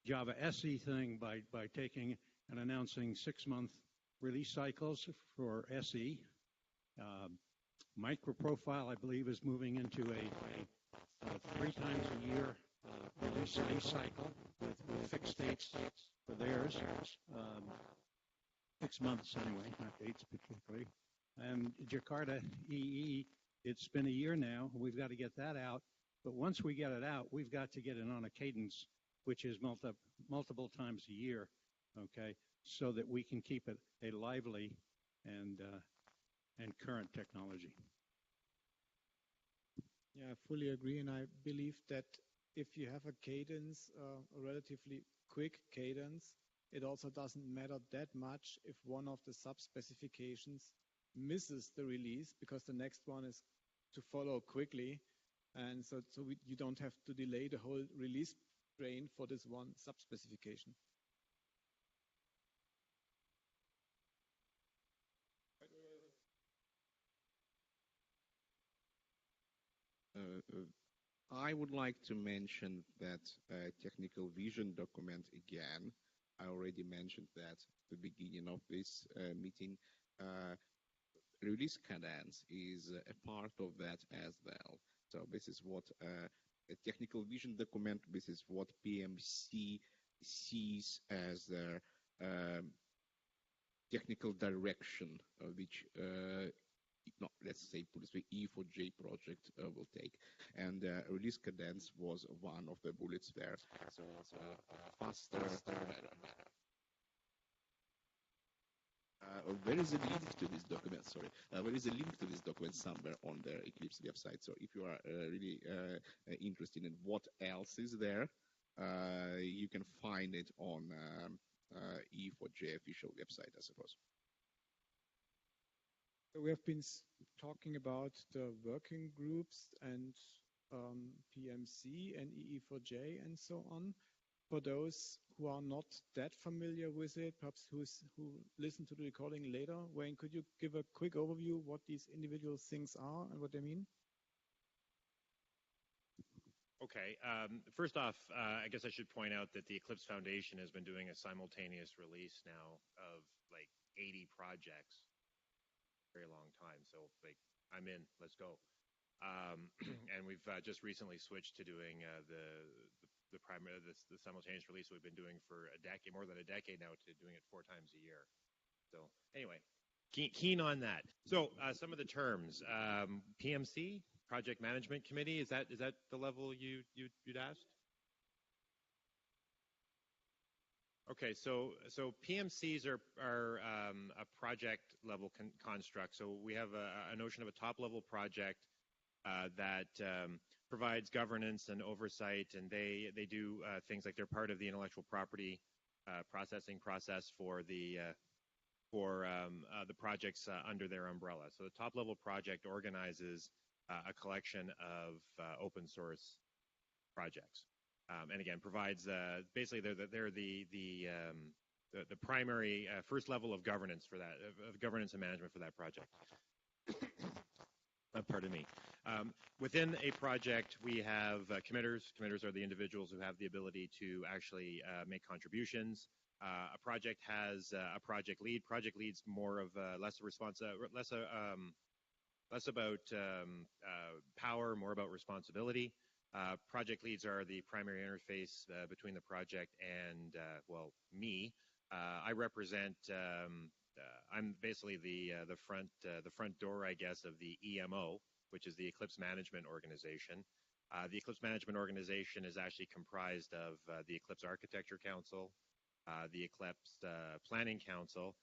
Java SE thing by taking and announcing 6-month release cycles for SE. Microprofile, I believe, is moving into a 3 times a year release cycle with fixed dates for theirs. 6 months anyway, not dates particularly. And Jakarta EE, it's been a year now. We've got to get that out. But once we get it out, we've got to get it on a cadence, which is multiple times a year, okay, so that we can keep it a lively and current technology. Yeah, I fully agree, and I believe that if you have a cadence, a relatively quick cadence, it also doesn't matter that much if one of the sub-specifications misses the release, because the next one is to follow quickly, and so you don't have to delay the whole release train for this one sub-specification. I would like to mention that technical vision document again. I already mentioned that at the beginning of this meeting. Release cadence is a part of that as well. So this is what a technical vision document, this is what PMC sees as their technical direction, which let's say put this way, E4J project will take. And release cadence was one of the bullets there. So faster, better. There is a link to this document, there is a link to this document somewhere on the Eclipse website. So if you are really interested in what else is there, you can find it on E4J official website, I suppose. So we have been talking about the working groups and PMC and EE4J and so on. For those who are not that familiar with it, perhaps who listen to the recording later, Wayne, could you give a quick overview what these individual things are and what they mean? Okay. First off, I guess I should point out that the Eclipse Foundation has been doing a simultaneous release now of like 80 projects. Very long time. So like, I'm in, let's go. And we've just recently switched to doing the simultaneous release we've been doing for a decade, more than a decade now, to doing it 4 times a year. So anyway, keen on that. So some of the terms, PMC, Project Management Committee, is that the level you'd asked? Okay, so PMCs are a project level construct. So we have a notion of a top level project that provides governance and oversight, and they do things like they're part of the intellectual property processing process for the projects under their umbrella. So the top level project organizes a collection of open source projects. And again, provides basically they're the primary first level of governance for that, of governance and management for that project. Pardon me. Within a project, we have committers. Committers are the individuals who have the ability to actually make contributions. A project has a project lead. Project lead's more of less about power, more about responsibility. Project leads are the primary interface between the project and, well, me. I represent, I'm basically the front door, I guess, of the EMO, which is the Eclipse Management Organization. The Eclipse Management Organization is actually comprised of the Eclipse Architecture Council, the Eclipse Planning Council,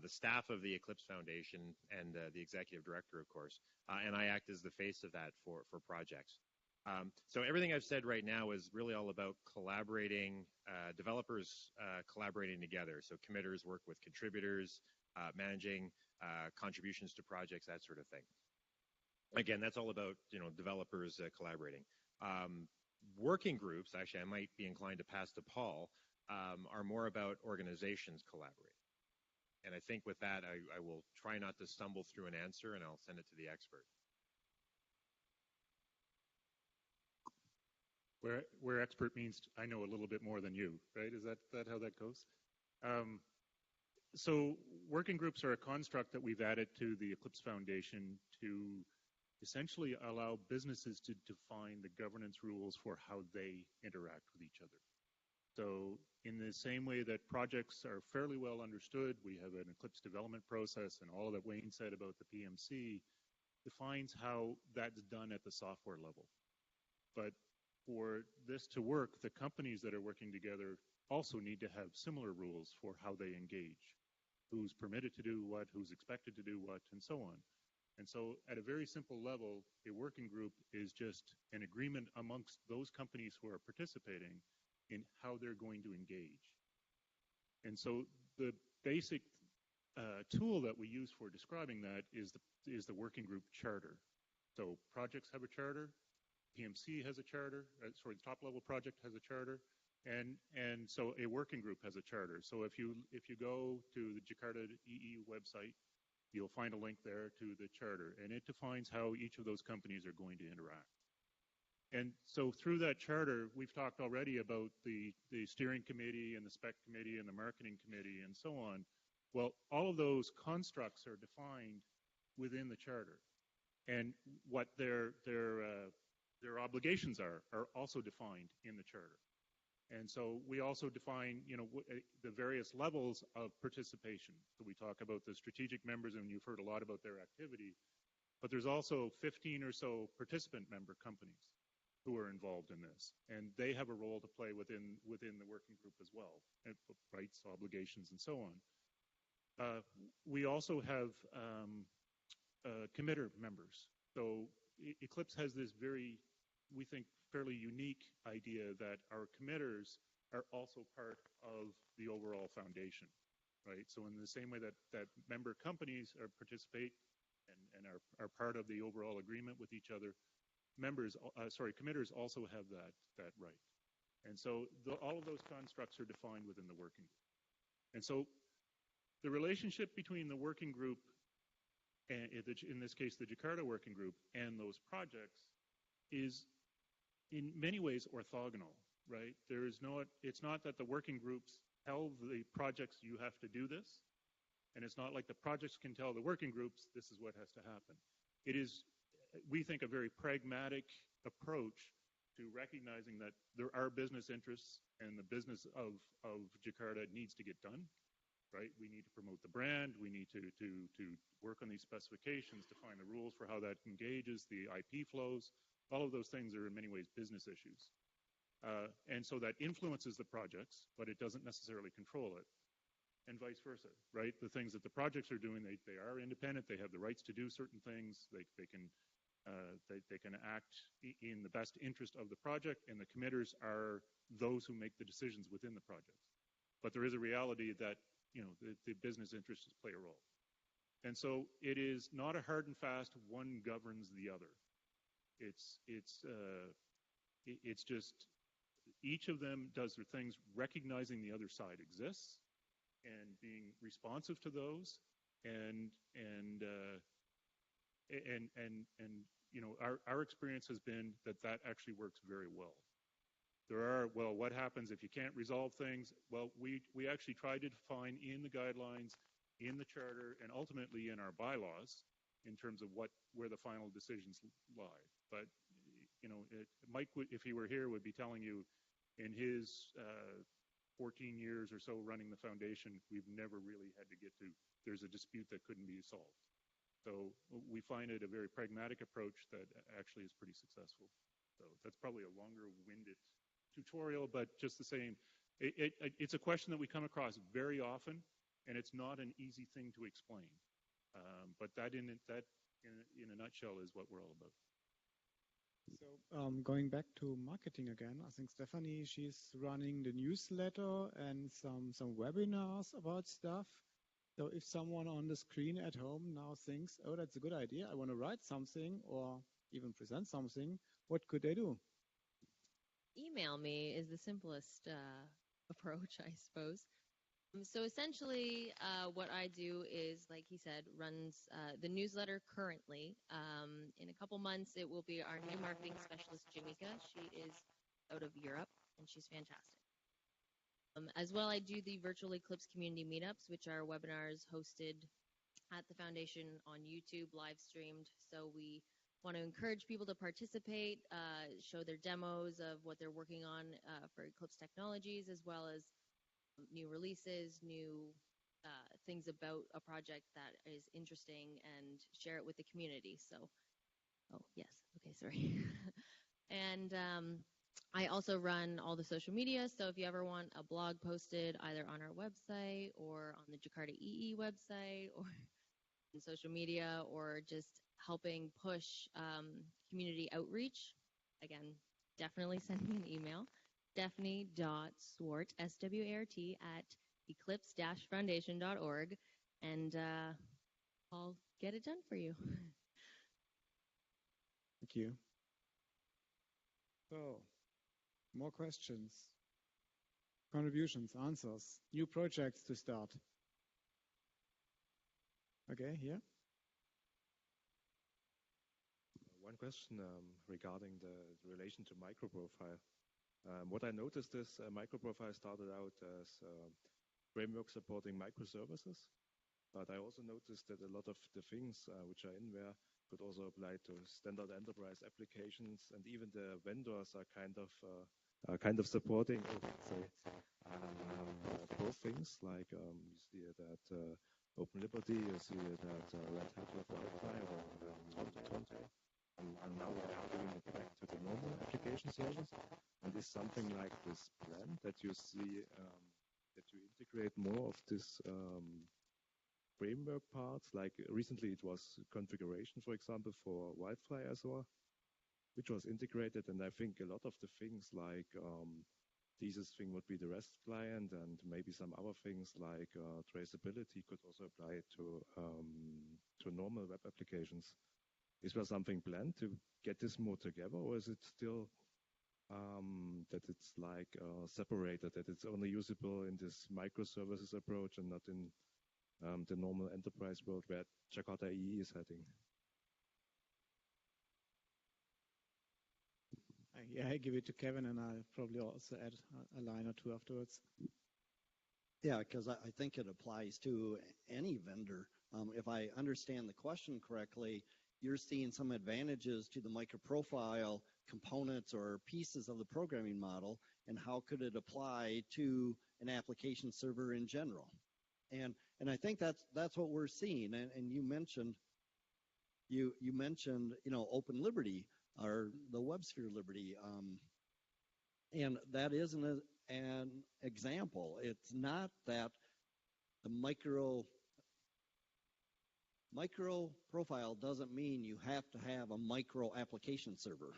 the staff of the Eclipse Foundation, and the executive director, of course. And I act as the face of that for projects. So everything I've said right now is really all about collaborating, developers collaborating together. So committers work with contributors, managing contributions to projects, that sort of thing. Again, that's all about developers collaborating. Working groups, actually, I might be inclined to pass to Paul, are more about organizations collaborating. And I think with that, I will try not to stumble through an answer, and I'll send it to the expert. Where expert means I know a little bit more than you, right? Is that how that goes? So working groups are a construct that we've added to the Eclipse Foundation to essentially allow businesses to define the governance rules for how they interact with each other. So in the same way that projects are fairly well understood, we have an Eclipse development process, and all that Wayne said about the PMC defines how that's done at the software level. But for this to work, the companies that are working together also need to have similar rules for how they engage, who's permitted to do what, who's expected to do what, and so on. And so at a very simple level, a working group is just an agreement amongst those companies who are participating in how they're going to engage. And so the basic tool that we use for describing that is the working group charter. So projects have a charter, PMC has a charter, the top level project has a charter, and so a working group has a charter. So if you go to the Jakarta EE website, you'll find a link there to the charter, and it defines how each of those companies are going to interact. And so through that charter, we've talked already about the steering committee and the spec committee and the marketing committee and so on. Well, all of those constructs are defined within the charter, and what their obligations are also defined in the charter. And so we also define, the various levels of participation. So we talk about the strategic members, and you've heard a lot about their activity, but there's also 15 or so participant member companies who are involved in this, and they have a role to play within the working group as well, rights, obligations, and so on. We also have committer members. So Eclipse has this very, we think, fairly unique idea that our committers are also part of the overall foundation, right? So in the same way that member companies participate and are part of the overall agreement with each other, committers also have that right. And so all of those constructs are defined within the working group. And so the relationship between the working group, and in this case the Jakarta working group, and those projects is in many ways orthogonal, right? It's not that the working groups tell the projects you have to do this, and it's not like the projects can tell the working groups this is what has to happen. It is, we think, a very pragmatic approach to recognizing that there are business interests and the business of Jakarta needs to get done, right? We need to promote the brand. We need to work on these specifications, define the rules for how that engages, the IP flows. All of those things are in many ways business issues. And so that influences the projects, but it doesn't necessarily control it. And vice versa, right? The things that the projects are doing, they are independent. They have the rights to do certain things. They can act in the best interest of the project, and the committers are those who make the decisions within the project. But there is a reality that the business interests play a role. And so it is not a hard and fast one governs the other. It's just each of them does their things recognizing the other side exists and being responsive to those, and our experience has been that actually works very well. What happens if you can't resolve things? Well, we actually tried to define in the guidelines, in the charter, and ultimately in our bylaws in terms of where the final decisions lie. But Mike, if he were here, would be telling you in his 14 years or so running the foundation, we've never really had to get to, there's a dispute that couldn't be solved. So we find it a very pragmatic approach that actually is pretty successful. So that's probably a longer-winded tutorial, but just the same, it's a question that we come across very often, and it's not an easy thing to explain. But that in a nutshell is what we're all about. So going back to marketing again, I think Stephanie, she's running the newsletter and some webinars about stuff. So if someone on the screen at home now thinks, oh, that's a good idea, I want to write something or even present something, what could they do? Email me is the simplest approach, I suppose. So essentially, what I do is, like he said, runs the newsletter currently. In a couple months, it will be our new marketing specialist, Jamika. She is out of Europe, and she's fantastic. As well, I do the virtual Eclipse community meetups, which are webinars hosted at the foundation on YouTube, live streamed. So we want to encourage people to participate, show their demos of what they're working on for Eclipse technologies, as well as new releases, new things about a project that is interesting, and share it with the community. So, oh, yes. Okay, sorry. And I also run all the social media. So if you ever want a blog posted either on our website or on the Jakarta EE website or in social media, or just helping push community outreach, again, definitely send me an email. Stephanie.Swart, S-W-A-R-T, at eclipse-foundation.org, and I'll get it done for you. Thank you. So, more questions, contributions, answers, new projects to start. Okay, here. One question regarding the relation to microprofile. What I noticed is microprofile started out as a framework supporting microservices, but I also noticed that a lot of the things which are in there could also apply to standard enterprise applications, and even the vendors are kind of supporting, both things. Like you see it at Open Liberty, you see it at Red Hat with Wi-Fi or Tontale. And now we are doing it back to the normal application service. And is something like this plan that you see that you integrate more of this framework parts? Like recently it was configuration, for example, for Wildfly as well, which was integrated. And I think a lot of the things like thesis thing would be the REST client, and maybe some other things like traceability could also apply to normal web applications. Is there something planned to get this more together, or is it still that it's like separated, that it's only usable in this microservices approach and not in the normal enterprise world where Jakarta EE is heading? Yeah, I give it to Kevin, and I'll probably also add a line or two afterwards. Yeah, because I think it applies to any vendor. If I understand the question correctly, you're seeing some advantages to the microprofile components or pieces of the programming model, and how could it apply to an application server in general? And I think that's what we're seeing. And you mentioned Open Liberty, or the WebSphere Liberty, and that is an example. It's not that the micro profile doesn't mean you have to have a micro application server,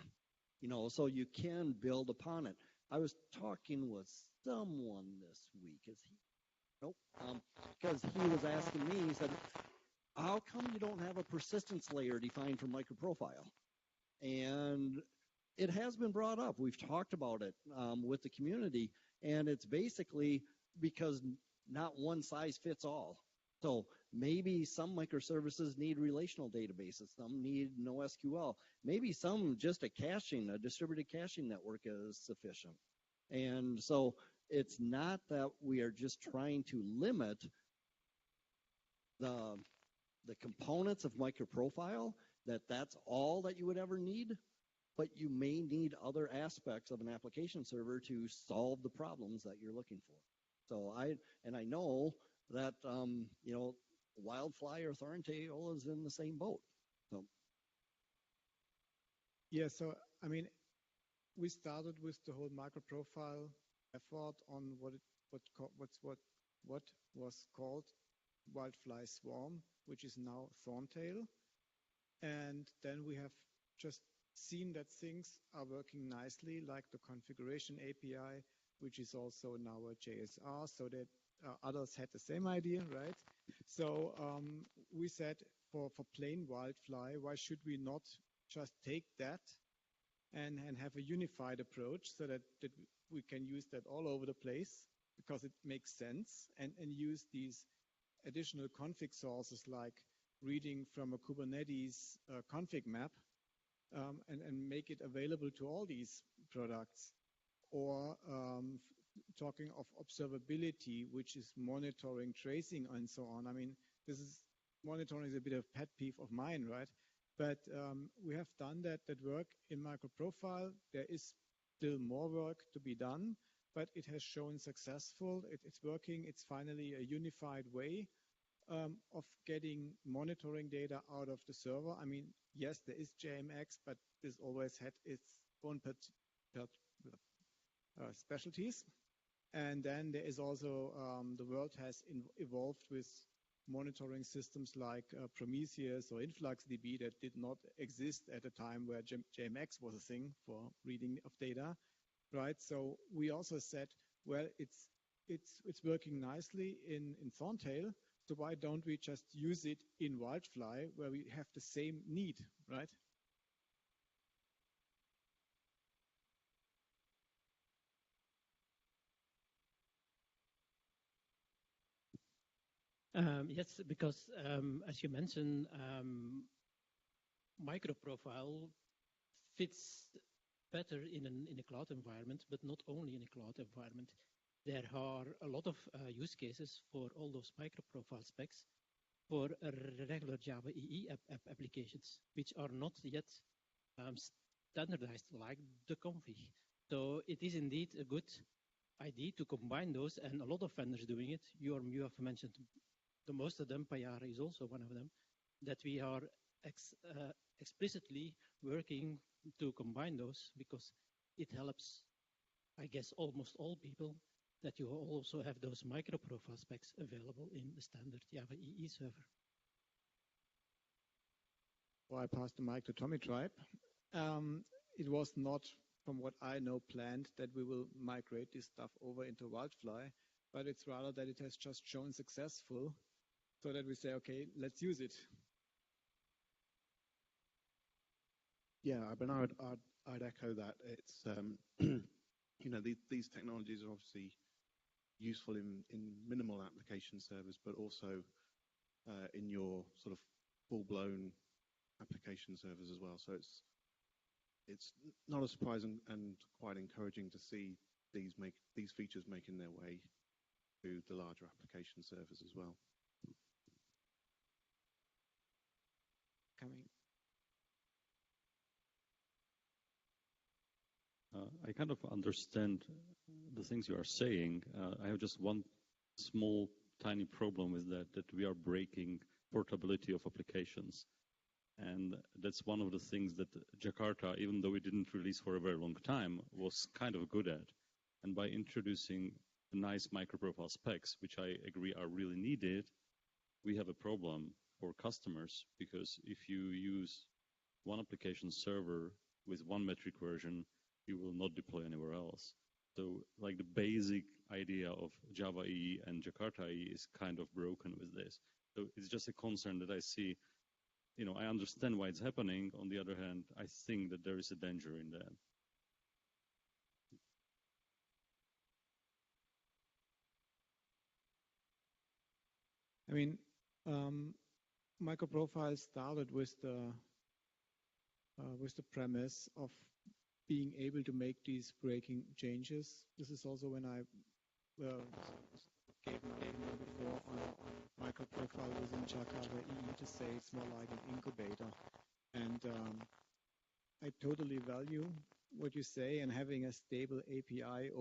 so you can build upon it. I was talking with someone this week. Is he? Nope. Because he was asking me, he said, how come you don't have a persistence layer defined for microprofile? And it has been brought up. We've talked about it with the community, and it's basically because not one size fits all. So maybe some microservices need relational databases, some need NoSQL, maybe some just a distributed caching network is sufficient. And so it's not that we are just trying to limit the components of microprofile, that's all that you would ever need, but you may need other aspects of an application server to solve the problems that you're looking for. So I know that Wildfly or Thorntail is in the same boat. So. Yeah, so I mean, we started with the whole microprofile effort on what was called Wildfly Swarm, which is now Thorntail, and then we have just seen that things are working nicely, like the configuration API, which is also now a JSR, so that others had the same idea, right? So we said for plain wildfly, why should we not just take that and have a unified approach so that we can use that all over the place because it makes sense, and use these additional config sources like reading from a Kubernetes config map and make it available to all these products. Or talking of observability, which is monitoring, tracing, and so on. I mean, monitoring is a bit of a pet peeve of mine, right? But we have done that work in microprofile. There is still more work to be done, but it has shown successful. It's working. It's finally a unified way of getting monitoring data out of the server. I mean, yes, there is JMX, but this always had its own specialties. And then there is also, the world has evolved with monitoring systems like Prometheus or InfluxDB that did not exist at a time where JMX was a thing for reading of data, right? So we also said, well, it's working nicely in Thorntail, so why don't we just use it in Wildfly where we have the same need, right? Yes, because as you mentioned, microprofile fits better in a cloud environment, but not only in a cloud environment. There are a lot of use cases for all those microprofile specs for regular Java EE applications, which are not yet standardized like the config. So it is indeed a good idea to combine those, and a lot of vendors doing it. You have mentioned the most of them, Payara is also one of them, that we are explicitly working to combine those because it helps, I guess, almost all people that you also have those microprofile specs available in the standard Java EE server. Well, I pass the mic to Tommy Tribe. It was not, from what I know, planned that we will migrate this stuff over into Wildfly, but it's rather that it has just shown successful, so that we say, okay, let's use it. Yeah, but I'd echo that. It's you know, these technologies are obviously useful in minimal application servers, but also in your sort of full-blown application servers as well. So it's not a surprise and quite encouraging to see these features making their way to the larger application servers as well. Coming. I kind of understand the things you are saying. I have just one small, tiny problem with that we are breaking portability of applications. And that's one of the things that Jakarta, even though we didn't release for a very long time, was kind of good at. And by introducing nice microprofile specs, which I agree are really needed, we have a problem for customers, because if you use one application server with one metric version, you will not deploy anywhere else. So like the basic idea of Java EE and Jakarta EE is kind of broken with this. So it's just a concern that I see. You know, I understand why it's happening. On the other hand, I think that there is a danger in that. I mean, microprofile started with the premise of being able to make these breaking changes. This is also when I gave my name before on microprofile within Jakarta EE to say it's more like an incubator. And I totally value what you say, and having a stable API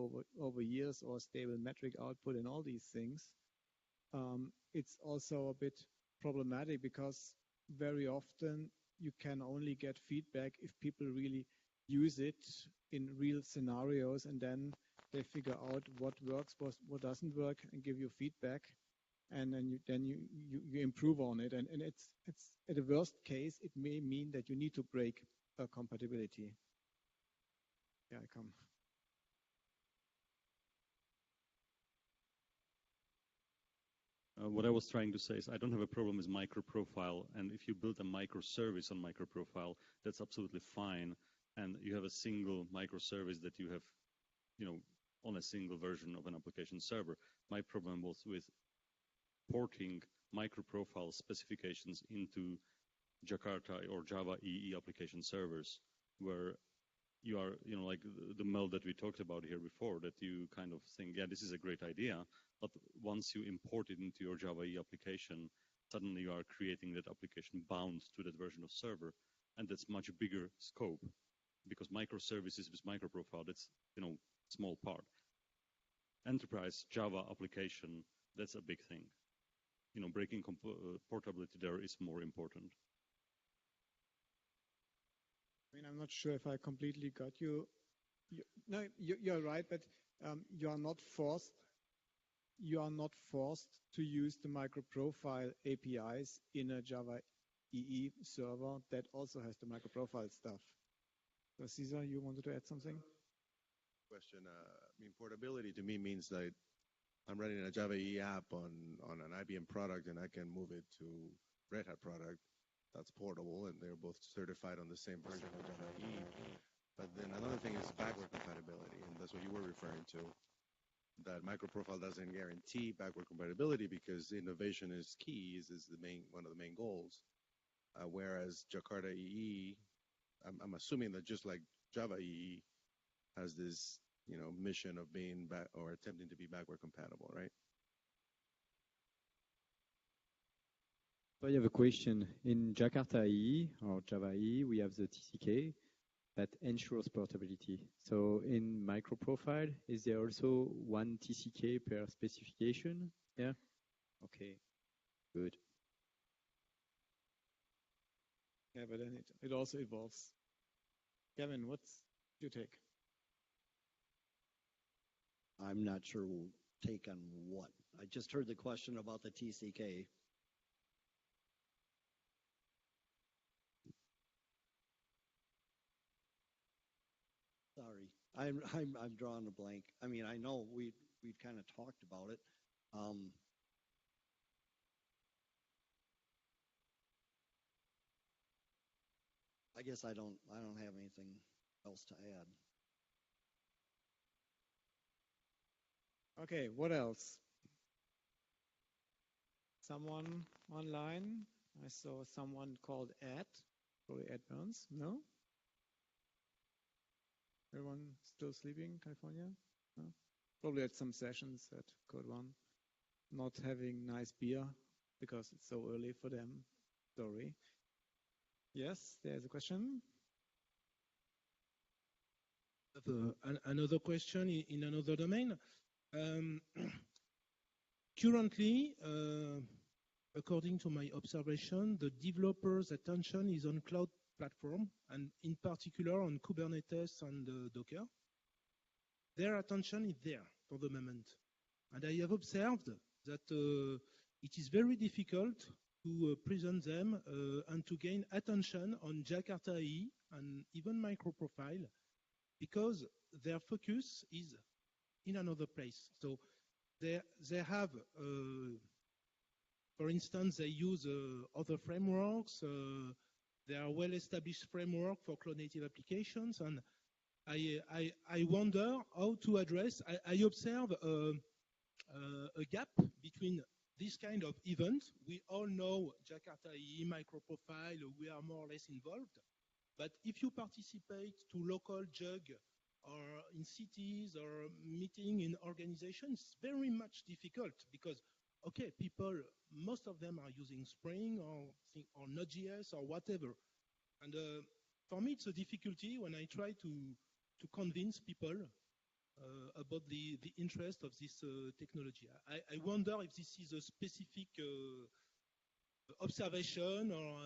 over years or stable metric output and all these things. It's also a bit problematic because very often you can only get feedback if people really use it in real scenarios, and then they figure out what works, what doesn't work, and give you feedback, and then you improve on it. And it's at the worst case, it may mean that you need to break compatibility. Yeah, I come. What I was trying to say is I don't have a problem with microprofile, and if you build a microservice on microprofile, that's absolutely fine, and you have a single microservice that you have, on a single version of an application server. My problem was with porting microprofile specifications into Jakarta or Java EE application servers, where you are, like the meld that we talked about here before, that you kind of think, yeah, this is a great idea, but once you import it into your Java EE application, suddenly you are creating that application bound to that version of server, and that's much bigger scope, because microservices with microprofile, that's, small part. Enterprise Java application, that's a big thing. Breaking portability there is more important. I mean, I'm not sure if I completely got you. No, you're right, but you are not forced. You are not forced to use the microprofile APIs in a Java EE server that also has the microprofile stuff. So Cesar, you wanted to add something? Question. Portability to me means that I'm running a Java EE app on an IBM product, and I can move it to Red Hat product. That's portable, and they're both certified on the same version of Java EE. But then another thing is backward compatibility, and that's what you were referring to. That microprofile doesn't guarantee backward compatibility because innovation is key, is one of the main goals. Whereas Jakarta EE, I'm assuming that just like Java EE has this, mission of being back or attempting to be backward compatible, right? So I have a question. In Jakarta EE or Java EE, we have the TCK that ensures portability. So in microprofile, is there also one TCK per specification? Yeah? Okay, good. Yeah, but then it also evolves. Kevin, what's your take? I'm not sure we'll take on what. I just heard the question about the TCK. Sorry, I'm drawing a blank. I mean, I know we've kind of talked about it. I guess I don't have anything else to add. Okay, what else? Someone online? I saw someone called Ed, probably Ed Burns. No? Everyone still sleeping in California? No? Probably at some sessions at Code One. Not having nice beer because it's so early for them. Sorry. Yes, there's a question. Another question in another domain. Currently, according to my observation, the developers' attention is on cloud platform, and in particular on Kubernetes and Docker. Their attention is there for the moment. And I have observed that it is very difficult to present them and to gain attention on Jakarta EE and even microprofile because their focus is in another place. So they have, for instance, they use other frameworks. There are well-established framework for cloud-native applications, and I wonder how to address. I observe a gap between this kind of event. We all know Jakarta EE, microprofile, we are more or less involved. But if you participate to local JUG or in cities or meeting in organizations, it's very much difficult because, okay, people, most of them are using Spring or Node.js or whatever. And for me, it's a difficulty when I try to convince people about the interest of this technology. I wonder if this is a specific observation or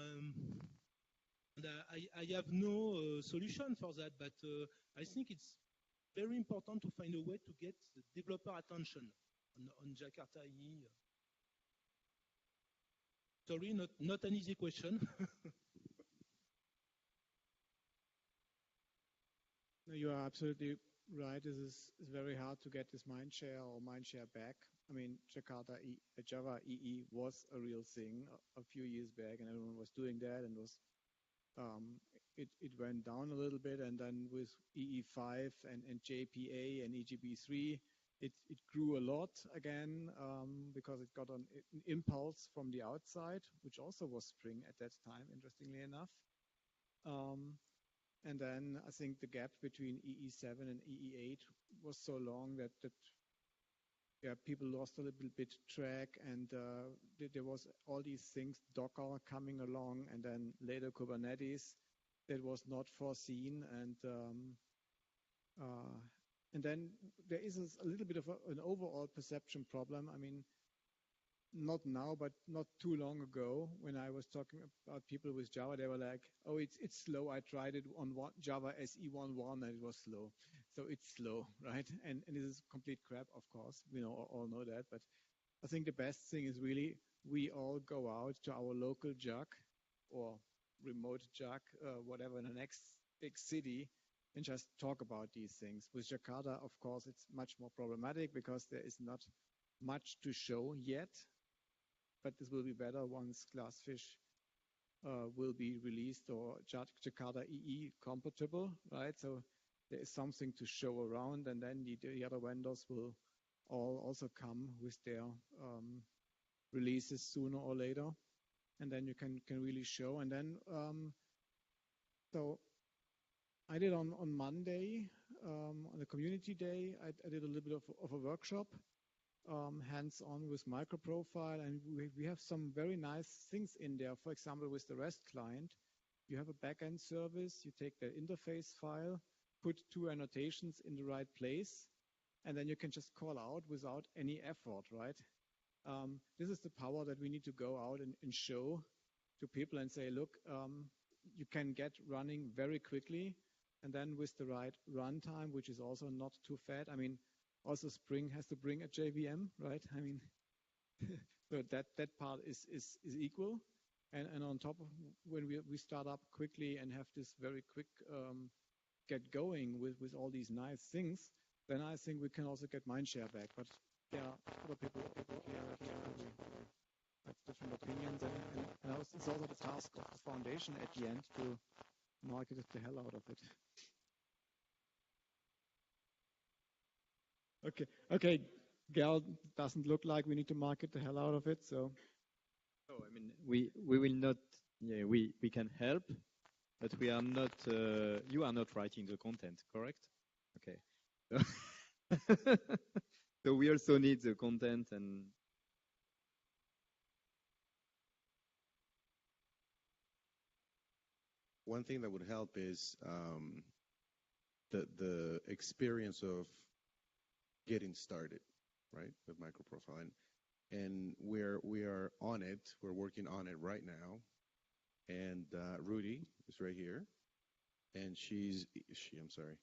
and I have no solution for that, but I think it's very important to find a way to get the developer attention on Jakarta EE. Sorry, not an easy question. No, you are absolutely right. This is very hard to get this mind share back. I mean, Java EE was a real thing a few years back, and everyone was doing that, and it went down a little bit, and then with EE5 and JPA and EGB3, it grew a lot again because it got an impulse from the outside, which also was Spring at that time, interestingly enough. And then I think the gap between EE7 and EE8 was so long that people lost a little bit track, and there was all these things, Docker coming along, and then later Kubernetes that was not foreseen, and then there is a little bit of an overall perception problem. I mean, not now, but not too long ago, when I was talking about people with Java, they were like, "Oh, it's slow. I tried it on Java SE11 and it was slow, so it's slow, right?" And this is complete crap, of course. We all know that. But I think the best thing is really we all go out to our local JUG or remote JUG, whatever, in the next big city, and just talk about these things. With Jakarta, of course, it's much more problematic because there is not much to show yet. But this will be better once Glassfish will be released or Jakarta EE compatible, right? So there is something to show around, and then the other vendors will all also come with their releases sooner or later, and then you can really show. And then so I did on Monday, on the community day, I did a little bit of a workshop, hands-on with microprofile, and we have some very nice things in there. For example, with the REST client, you have a backend service, you take the interface file, put two annotations in the right place, and then you can just call out without any effort, right? This is the power that we need to go out and show to people and say, look, you can get running very quickly, and then with the right runtime, which is also not too fat. I mean, also Spring has to bring a JVM, right? I mean, so that part is equal. And on top of when we start up quickly and have this very quick get going with all these nice things, then I think we can also get mindshare back. But there are other people have different opinions, and it's also the task of the foundation at the end to market the hell out of it. Okay. Gal doesn't look like we need to market the hell out of it, so. No, I mean, we will not. Yeah, we can help, but we are not. You are not writing the content, correct? Okay. So we also need the content and. One thing that would help is the experience of getting started, right, with microprofile, and we are on it. We're working on it right now, and Rudy is right here, and I'm sorry,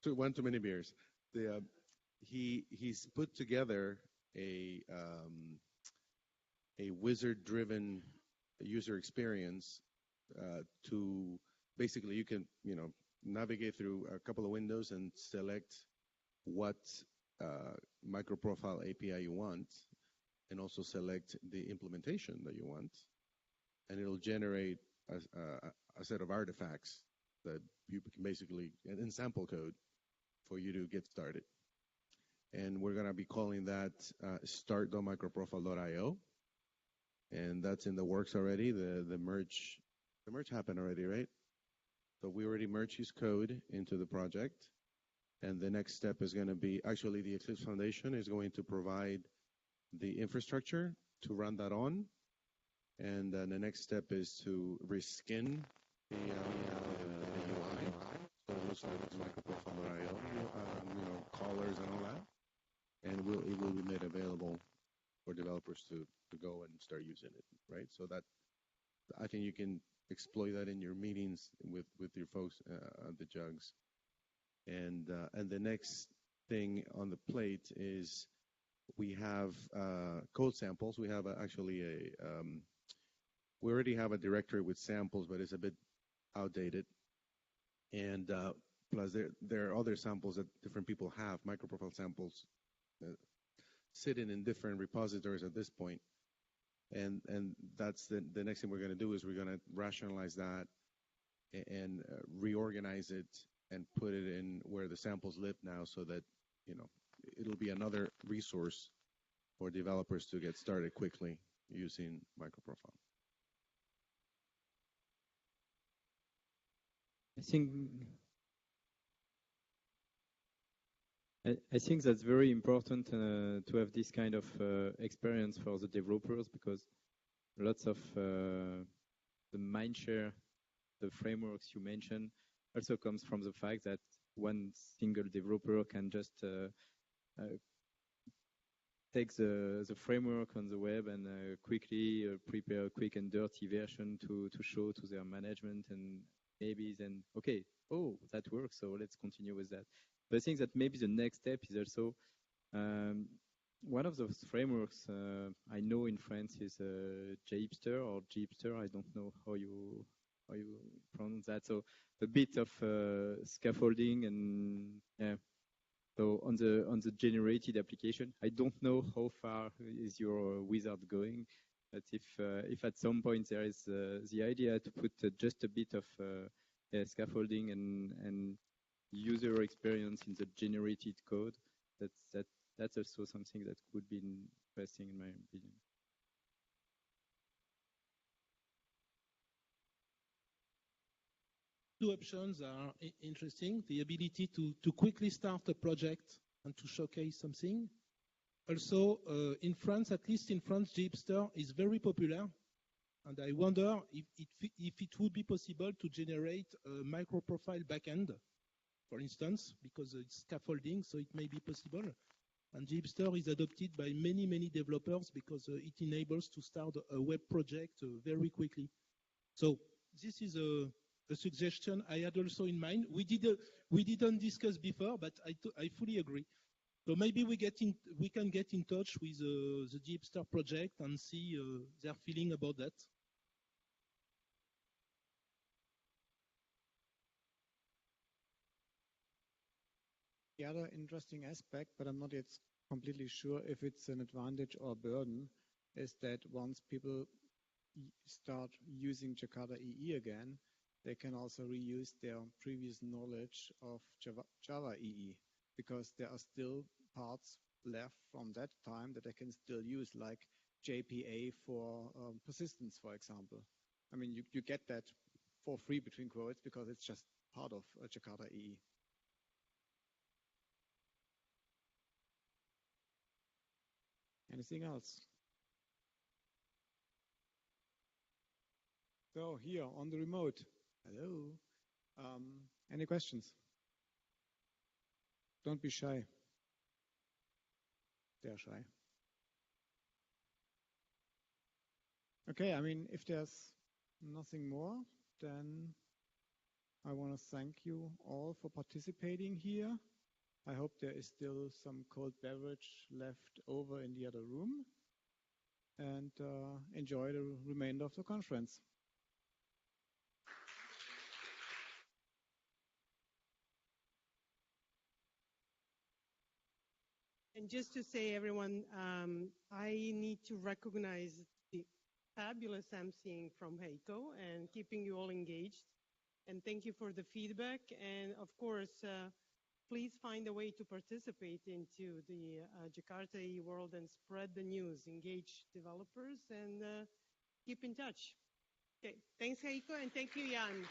one too many beers. He's put together a wizard-driven user experience to basically you can navigate through a couple of windows and select what microprofile API you want, and also select the implementation that you want, and it'll generate a set of artifacts that you can basically in sample code for you to get started. And we're going to be calling that start.microprofile.io, and that's in the works already. The merge happened already, right? So we already merged his code into the project, and the next step is going to be, actually the Eclipse Foundation is going to provide the infrastructure to run that on, and then the next step is to reskin the UI, so it looks like microprofile.io, callers and all that, and it will be made available for developers to go and start using it, right? So that, I think you can exploit that in your meetings with your folks at the jugs. And the next thing on the plate is we have code samples. We have we already have a directory with samples, but it's a bit outdated. And plus, there are other samples that different people have, microprofile samples, sitting in different repositories at this point. And that's the next thing we're going to do is we're going to rationalize that and reorganize it and put it in where the samples live now, so that it'll be another resource for developers to get started quickly using microprofile. I think that's very important to have this kind of experience for the developers, because lots of the mindshare, the frameworks you mentioned, also comes from the fact that one single developer can just take the framework on the web and quickly prepare a quick and dirty version to show to their management, and maybe then, okay, oh, that works, so let's continue with that. But I think that maybe the next step is also one of those frameworks I know in France is Jeepster or Jeepster. I don't know how you pronounce that. So a bit of scaffolding, and yeah. So on the generated application, I don't know how far is your wizard going, but if at some point there is the idea to put just a bit of scaffolding and user experience in the generated code, that's also something that could be interesting in my opinion. Two options are interesting: the ability to quickly start a project and to showcase something. Also, in France, at least in France, Jeepster is very popular, and I wonder if it would be possible to generate a microprofile backend, for instance, because it's scaffolding, so it may be possible. And Jeepster is adopted by many, many developers because it enables to start a web project very quickly. So this is a suggestion I had also in mind. We didn't discuss before, but I fully agree. So maybe we can get in touch with the Jeepster project and see their feeling about that. The other interesting aspect, but I'm not yet completely sure if it's an advantage or a burden, is that once people start using Jakarta EE again, they can also reuse their previous knowledge of Java EE, because there are still parts left from that time that they can still use, like JPA for persistence, for example. I mean, you get that for free between quotes because it's just part of Jakarta EE. Anything else? So here on the remote, hello. Any questions? Don't be shy. They're shy. Okay, I mean, if there's nothing more, then I want to thank you all for participating here. I hope there is still some cold beverage left over in the other room, and enjoy the remainder of the conference. And just to say, everyone, I need to recognize the fabulous emceeing from Heiko and keeping you all engaged. And thank you for the feedback. And of course, please find a way to participate into the Jakarta EE world and spread the news, engage developers, and keep in touch. Okay, thanks, Heiko, and thank you, Jan.